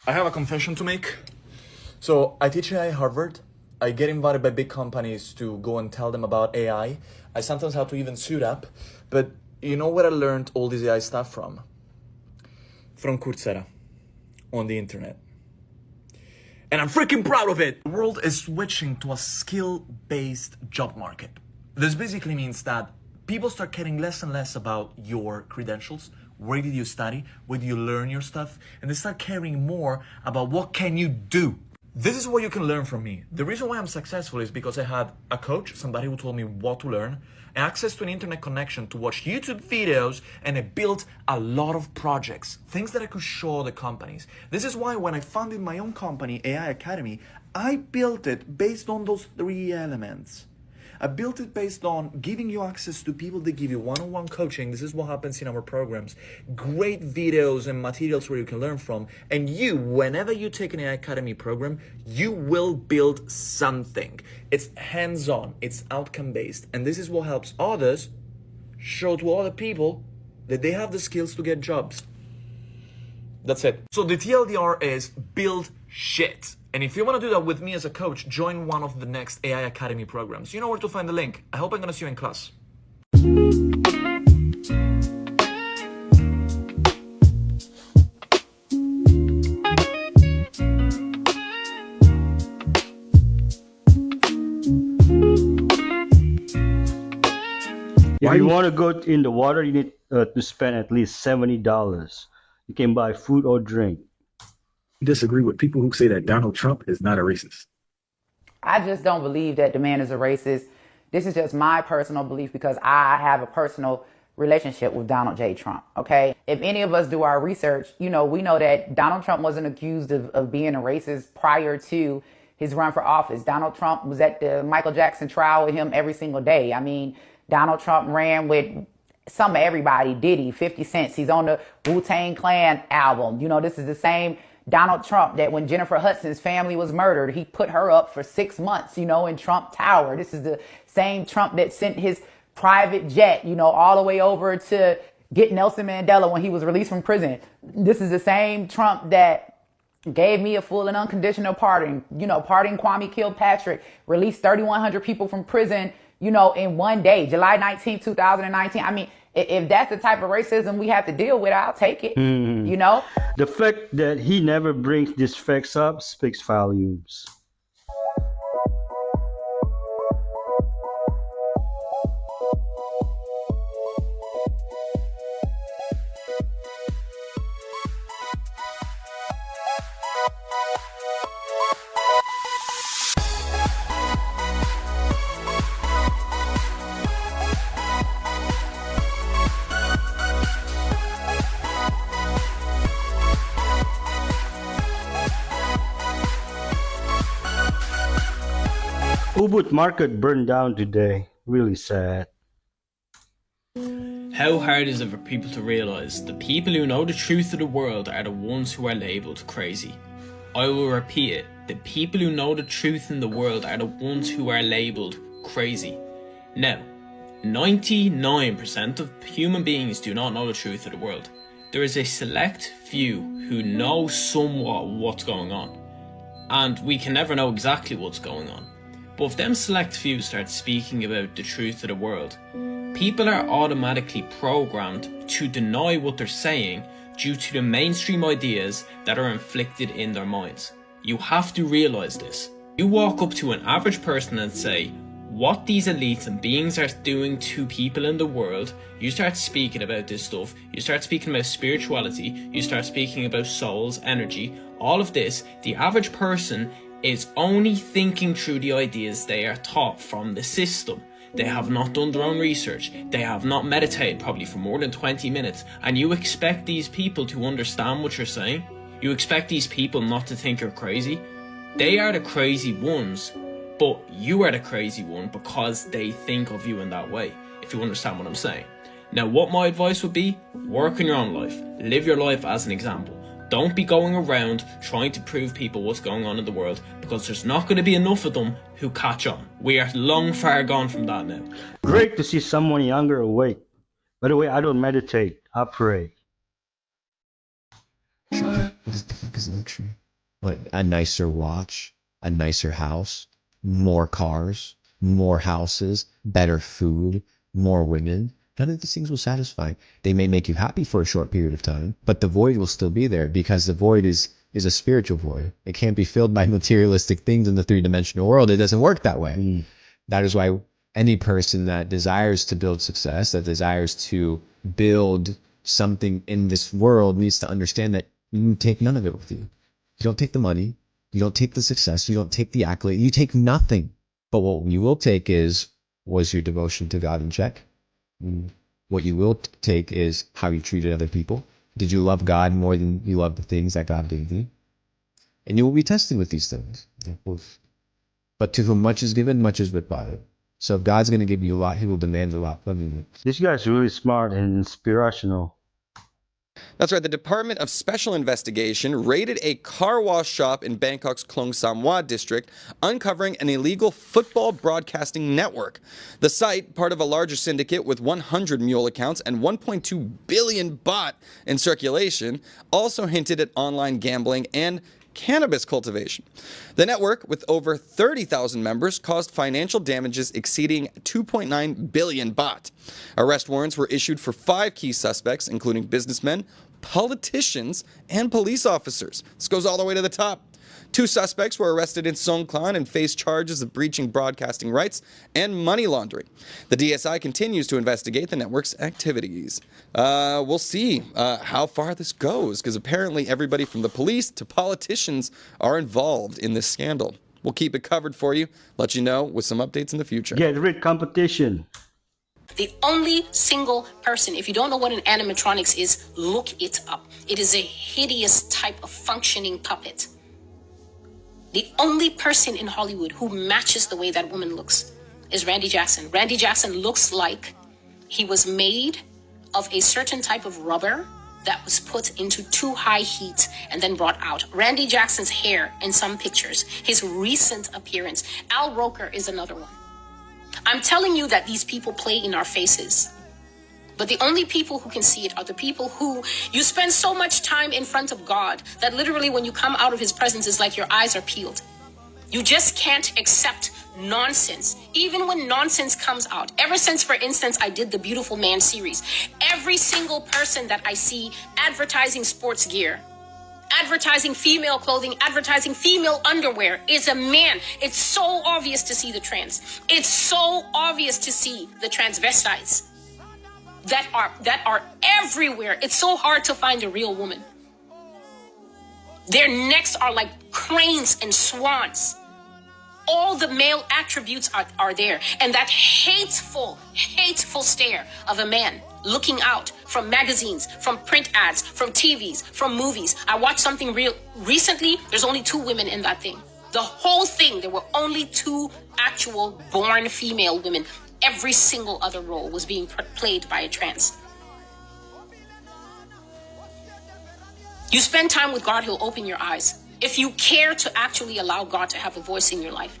I have a confession to make. So I teach AI at Harvard. I get invited by big companies to go and tell them about AI. I sometimes have to even suit up. But you know where I learned all this AI stuff from? From Coursera, on the internet. And I'm freaking proud of it. The world is switching to a skill-based job market. This basically means that people start caring less and less about your credentials. Where did you study? Where do you learn your stuff? And they start caring more about what can you do. This is what you can learn from me. The reason why I'm successful is because I had a coach, somebody who told me what to learn, and access to an internet connection to watch YouTube videos, and I built a lot of projects, things that I could show the companies. This is why when I founded my own company, AI Academy, I built it based on those 3 elements. I built it based on giving you access to people that give you one-on-one coaching. This is what happens in our programs. Great videos and materials where you can learn from. And you, whenever you take an AI Academy program, you will build something. It's hands-on, it's outcome-based. And this is what helps others show to other people that they have the skills to get jobs. That's it. So the TLDR is build shit. And if you want to do that with me as a coach, join one of the next AI Academy programs. You know where to find the link. I hope I'm going to see you in class. If you want to go in the water, you need to spend at least $70. You can buy food or drink. Disagree with people who say that Donald Trump is not a racist. I just don't believe that the man is a racist. This is just my personal belief because I have a personal relationship with Donald J. Trump, okay? If any of us do our research, we know that Donald Trump wasn't accused of being a racist prior to his run for office. Donald Trump was at the Michael Jackson trial with him every single day. I mean, Donald Trump ran with some of everybody, Diddy, 50 Cent. He's on the Wu-Tang Clan album. This is the same Donald Trump that when Jennifer Hudson's family was murdered, he put her up for 6 months, in Trump Tower. This is the same Trump that sent his private jet, all the way over to get Nelson Mandela when he was released from prison. This is the same Trump that gave me a full and unconditional pardon, pardon Kwame Kilpatrick, released 3,100 people from prison, in one day, July 19, 2019. I mean, if that's the type of racism we have to deal with, I'll take it, The fact that he never brings these facts up speaks volumes. Ubud Market burned down today. Really sad. How hard is it for people to realise the people who know the truth of the world are the ones who are labelled crazy? I will repeat it. The people who know the truth in the world are the ones who are labelled crazy. Now, 99% of human beings do not know the truth of the world. There is a select few who know somewhat what's going on. And we can never know exactly what's going on. But if them select few start speaking about the truth of the world, People are automatically programmed to deny what they're saying due to the mainstream ideas that are inflicted in their minds. You have to realize this. You walk up to an average person and say, what these elites and beings are doing to people in the world, you start speaking about this stuff, you start speaking about spirituality, you start speaking about souls, energy, all of this, the average person is only thinking through the ideas they are taught from the system. They have not done their own research, they have not meditated probably for more than 20 minutes, and you expect these people to understand what you're saying? You expect these people not to think you're crazy? They are the crazy ones, but you are the crazy one because they think of you in that way, if you understand what I'm saying. Now, what my advice would be, work in your own life. Live your life as an example. Don't be going around trying to prove people what's going on in the world, because there's not going to be enough of them who catch on. We are long far gone from that now. Great to see someone younger awake. By the way, I don't meditate, I pray. What the fuck is luxury? What, a nicer watch, a nicer house, more cars, more houses, better food, more women. None of these things will satisfy. They may make you happy for a short period of time, but the void will still be there, because the void is a spiritual void. It can't be filled by materialistic things in the three-dimensional world. It doesn't work that way. That is why any person that desires to build success, that desires to build something in this world, needs to understand that you take none of it with you. You don't take the money, you don't take the success, you don't take the accolade, you take nothing. But what you will take is, was your devotion to God in check? What you will take is how you treated other people. Did you love God more than you love the things that God gave you? And you will be tested with these things. But to whom much is given, much is required. So if God's going to give you a lot, he will demand a lot from you. This guy's really smart and inspirational. That's right. The Department of Special Investigation raided a car wash shop in Bangkok's Klong Samwa district, uncovering an illegal football broadcasting network. The site, part of a larger syndicate with 100 mule accounts and 1.2 billion baht in circulation, also hinted at online gambling and cannabis cultivation. The network, with over 30,000 members, caused financial damages exceeding 2.9 billion baht. Arrest warrants were issued for 5 key suspects, including businessmen, politicians, and police officers. This goes all the way to the top. 2 suspects were arrested in Songklan and faced charges of breaching broadcasting rights and money laundering. The DSI continues to investigate the network's activities. We'll see how far this goes, because apparently everybody from the police to politicians are involved in this scandal. We'll keep it covered for you, let you know with some updates in the future. Get rid competition. The only single person, if you don't know what an animatronics is, look it up. It is a hideous type of functioning puppet. The only person in Hollywood who matches the way that woman looks is Randy Jackson. Randy Jackson looks like he was made of a certain type of rubber that was put into too high heat and then brought out. Randy Jackson's hair in some pictures, his recent appearance. Al Roker is another one. I'm telling you that these people play in our faces. But the only people who can see it are the people who you spend so much time in front of God that literally when you come out of his presence, it's like your eyes are peeled. You just can't accept nonsense, even when nonsense comes out. Ever since, for instance, I did the Beautiful Man series, every single person that I see advertising sports gear, advertising female clothing, advertising female underwear is a man. It's so obvious to see the trans. It's so obvious to see the transvestites that are everywhere. It's so hard to find a real woman. Their necks are like cranes and swans. All the male attributes are there. And that hateful stare of a man looking out from magazines, from print ads, from TVs, from movies. I watched something real recently. There's only 2 women in that thing. The whole thing, there were only 2 actual born female women. Every single other role was being played by a trans. You spend time with God, he'll open your eyes. If you care to actually allow God to have a voice in your life.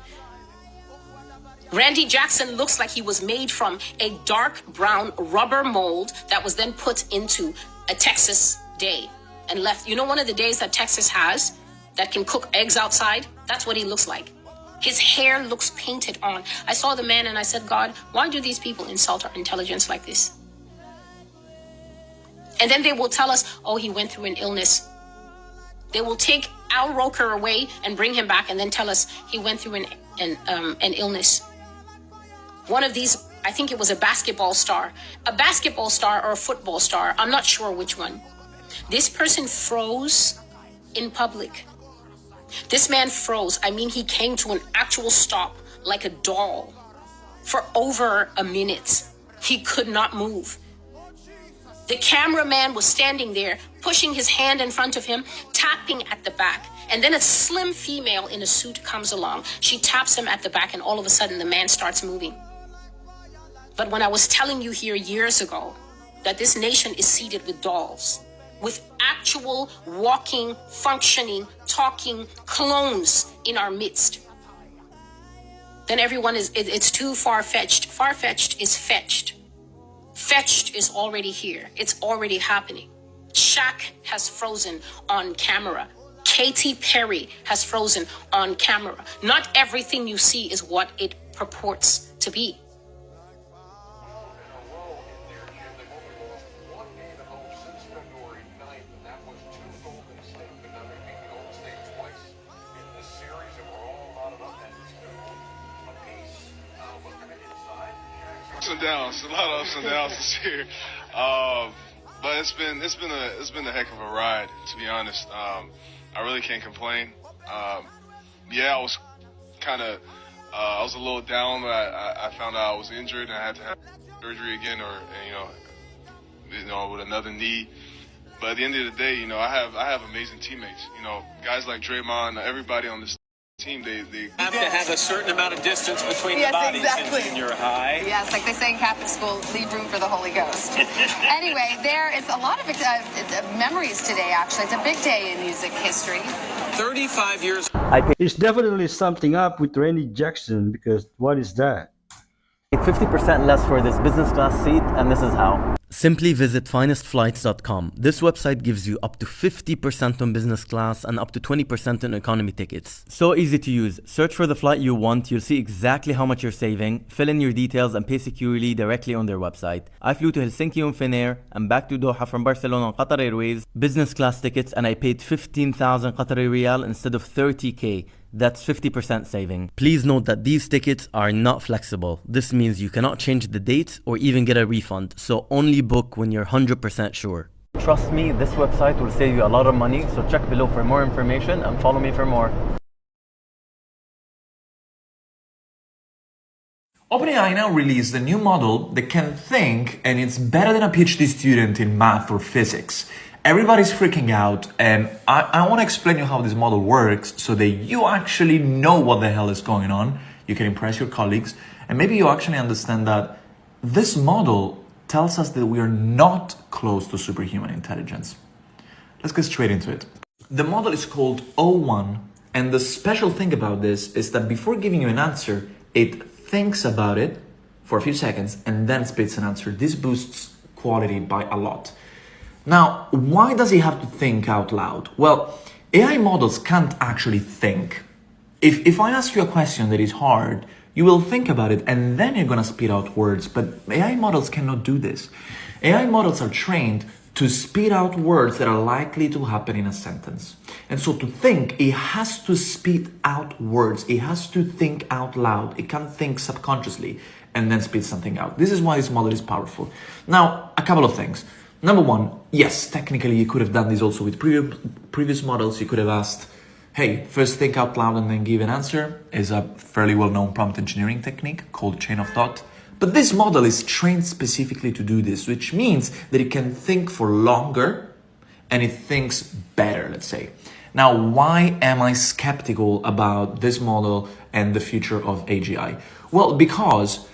Randy Jackson looks like he was made from a dark brown rubber mold that was then put into a Texas day and left. You know one of the days that Texas has that can cook eggs outside? That's what he looks like. His hair looks painted on. I saw the man and I said, God, why do these people insult our intelligence like this? And then they will tell us, oh, he went through an illness. They will take Al Roker away and bring him back and then tell us he went through an illness. One of these, I think it was a basketball star or a football star. I'm not sure which one. This person froze in public. This man froze. I mean, he came to an actual stop like a doll for over a minute. He could not move. The cameraman was standing there, pushing his hand in front of him, tapping at the back. And then a slim female in a suit comes along. She taps him at the back, and all of a sudden the man starts moving. But when I was telling you here years ago that this nation is seated with dolls, with actual walking, functioning, talking clones in our midst, then everyone it's too far-fetched. Far-fetched is fetched. Fetched is already here. It's already happening. Shaq has frozen on camera. Katy Perry has frozen on camera. Not everything you see is what it purports to be. Ups and downs, a lot of ups and downs this year, but it's been a heck of a ride, to be honest. I really can't complain. Yeah, I was I was a little down. But I found out I was injured and I had to have surgery again, or with another knee. But at the end of the day, I have amazing teammates. Guys like Draymond, everybody on this team, they have to have a certain amount of distance between the bodies in your high. Yes, like they say in Catholic school, leave room for the Holy Ghost. Anyway, there is a lot of memories today, actually. It's a big day in music history. 35 years. There's definitely something up with Randy Jackson, because what is that? 50% less for this business class seat, and this is how. Simply visit finestflights.com. This website gives you up to 50% on business class and up to 20% on economy tickets. So easy to use. Search for the flight you want. You'll see exactly how much you're saving. Fill in your details and pay securely directly on their website. I flew to Helsinki on Finnair and back to Doha from Barcelona on Qatar Airways. Business class tickets, and I paid 15,000 Qatari Riyal instead of 30k. That's 50% saving. Please note that these tickets are not flexible. This means you cannot change the dates or even get a refund, so only book when you're 100% sure. Trust me, this website will save you a lot of money, so check below for more information and follow me for more. OpenAI now released a new model that can think, and it's better than a PhD student in math or physics. Everybody's freaking out, and I want to explain you how this model works so that you actually know what the hell is going on. You can impress your colleagues, and maybe you actually understand that this model tells us that we are not close to superhuman intelligence. Let's get straight into it. The model is called O1, and the special thing about this is that before giving you an answer, it thinks about it for a few seconds and then spits an answer. This boosts quality by a lot. Now, why does he have to think out loud? Well, AI models can't actually think. If I ask you a question that is hard, you will think about it and then you're gonna spit out words, but AI models cannot do this. AI models are trained to spit out words that are likely to happen in a sentence. And so to think, it has to spit out words. It has to think out loud. It can't think subconsciously and then spit something out. This is why this model is powerful. Now, a couple of things. Number one, yes, technically you could have done this also with previous models. You could have asked, hey, first think out loud and then give an answer. Is a fairly well-known prompt engineering technique called chain of thought. But this model is trained specifically to do this, which means that it can think for longer and it thinks better, let's say. Now, why am I skeptical about this model and the future of AGI? Well, because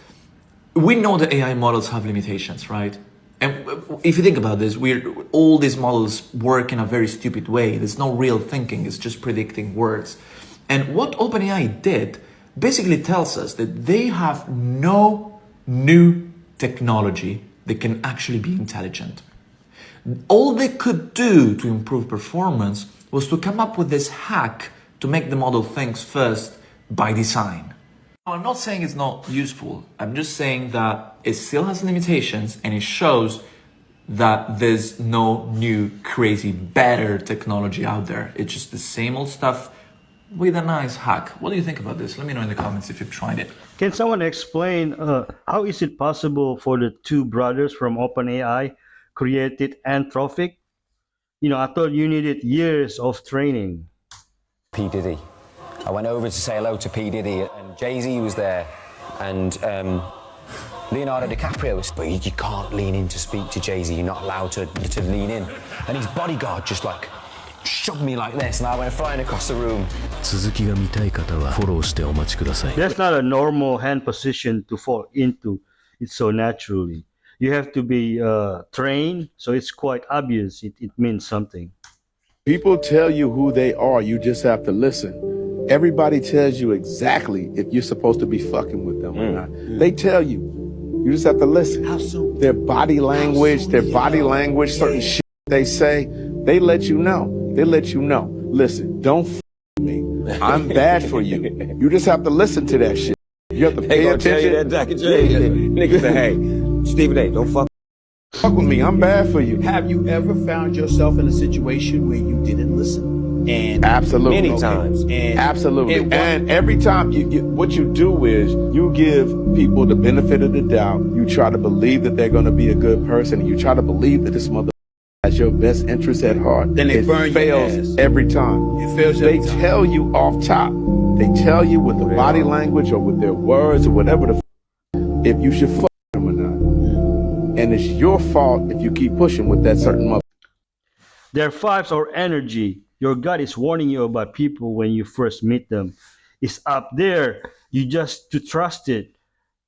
we know that AI models have limitations, right? And if you think about this, all these models work in a very stupid way. There's no real thinking, it's just predicting words. And what OpenAI did basically tells us that they have no new technology that can actually be intelligent. All they could do to improve performance was to come up with this hack to make the model think first, by design. I'm not saying it's not useful. I'm just saying that it still has limitations, and it shows that there's no new, crazy, better technology out there. It's just the same old stuff with a nice hack. What do you think about this? Let me know in the comments if you've tried it. Can someone explain how is it possible for the two brothers from OpenAI created Anthropic? I thought you needed years of training. P. Diddy. I went over to say hello to P. Diddy, and Jay-Z was there, and Leonardo DiCaprio was, but you can't lean in to speak to Jay-Z, you're not allowed to lean in. And his bodyguard just like shoved me like this, and I went flying across the room. That's not a normal hand position to fall into it so naturally. You have to be trained, so it's quite obvious it means something. People tell you who they are, you just have to listen. Everybody tells you exactly if you're supposed to be fucking with them or not. They tell you. You just have to listen. Their body language, certain shit they say, they let you know. They let you know. Listen, don't f with me. I'm bad for you. You just have to listen to that shit. You have to pay attention. Niggas say, hey, Stephen A., don't fuck with me. I'm bad for you. Have you ever found yourself in a situation where you didn't listen? And absolutely, many times. And absolutely, and every time what you do is you give people the benefit of the doubt. You try to believe that they're going to be a good person, and you try to believe that this mother has your best interest at heart. Then it fails every time. It fails every time. They tell you off top. They tell you with the body language or with their words or whatever if you should fuck them or not, and it's your fault if you keep pushing with that certain mother. Their vibes or energy. Your gut is warning you about people when you first meet them. It's up there. You just to trust it.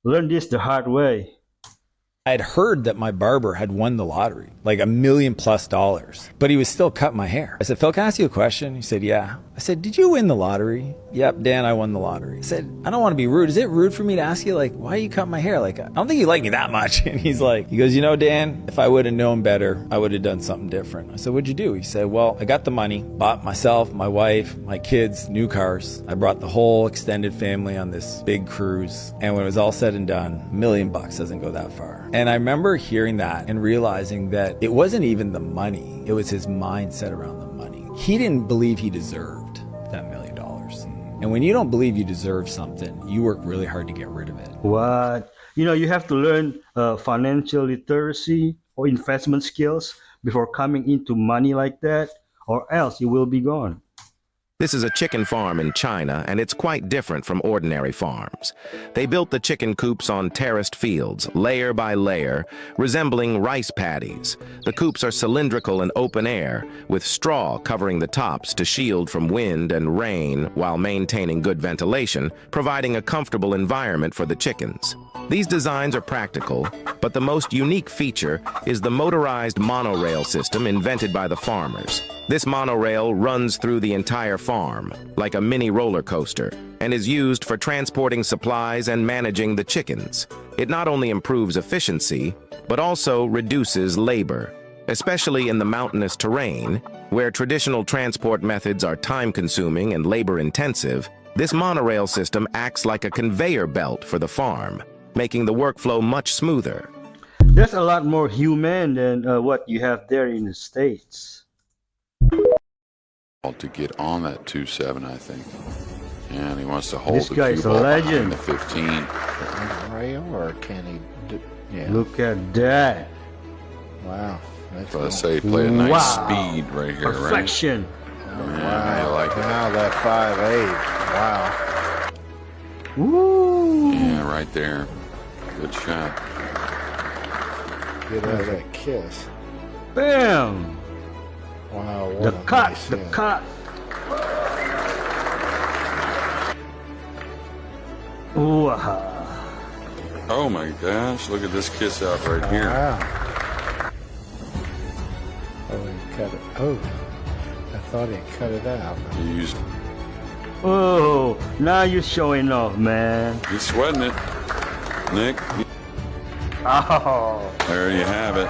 Learn this the hard way. I had heard that my barber had won the lottery, like $1 million+, but he was still cutting my hair. I said, Phil, can I ask you a question? He said, yeah. I said, did you win the lottery? Yep, Dan, I won the lottery. I said, I don't want to be rude. Is it rude for me to ask you, like, why you cut my hair? Like, I don't think you like me that much. And he goes, Dan, if I would have known better, I would have done something different. I said, what'd you do? He said, well, I got the money, bought myself, my wife, my kids, new cars. I brought the whole extended family on this big cruise. And when it was all said and done, $1 million doesn't go that far. And I remember hearing that and realizing that it wasn't even the money. It was his mindset around the money. He didn't believe he deserved that $1 million. And when you don't believe you deserve something, you work really hard to get rid of it. What? You have to learn financial literacy or investment skills before coming into money like that, or else you will be gone. This is a chicken farm in China, and it's quite different from ordinary farms. They built the chicken coops on terraced fields, layer by layer, resembling rice paddies. The coops are cylindrical and open air, with straw covering the tops to shield from wind and rain while maintaining good ventilation, providing a comfortable environment for the chickens. These designs are practical, but the most unique feature is the motorized monorail system invented by the farmers. This monorail runs through the entire farm, like a mini roller coaster, and is used for transporting supplies and managing the chickens. It not only improves efficiency, but also reduces labor, especially in the mountainous terrain, where traditional transport methods are time-consuming and labor-intensive. This monorail system acts like a conveyor belt for the farm, making the workflow much smoother. That's a lot more human than what you have there in the States. To get on that 2-7, I think. And he wants to hold this the guy is a legend. The 15. Rail, or can he do, yeah. Look at that. Wow. That's let's say play a nice speed right here, perfection. Right? Oh, yeah, wow. I like now that 5'8". Wow. Woo. Yeah, right there. Good shot. Get out of that kiss. Bam. Wow, what the cut, nice the hit. cut. Wow. Oh my gosh, look at this kiss out right here. Wow. Oh, he cut it. Oh, I thought he cut it out. He used. Oh, now you're showing off, man. He's sweating it, Nick. Oh. There you have it.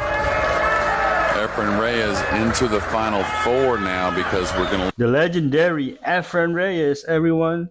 Efren Reyes into the Final Four now because we're going to... The legendary Efren Reyes, everyone.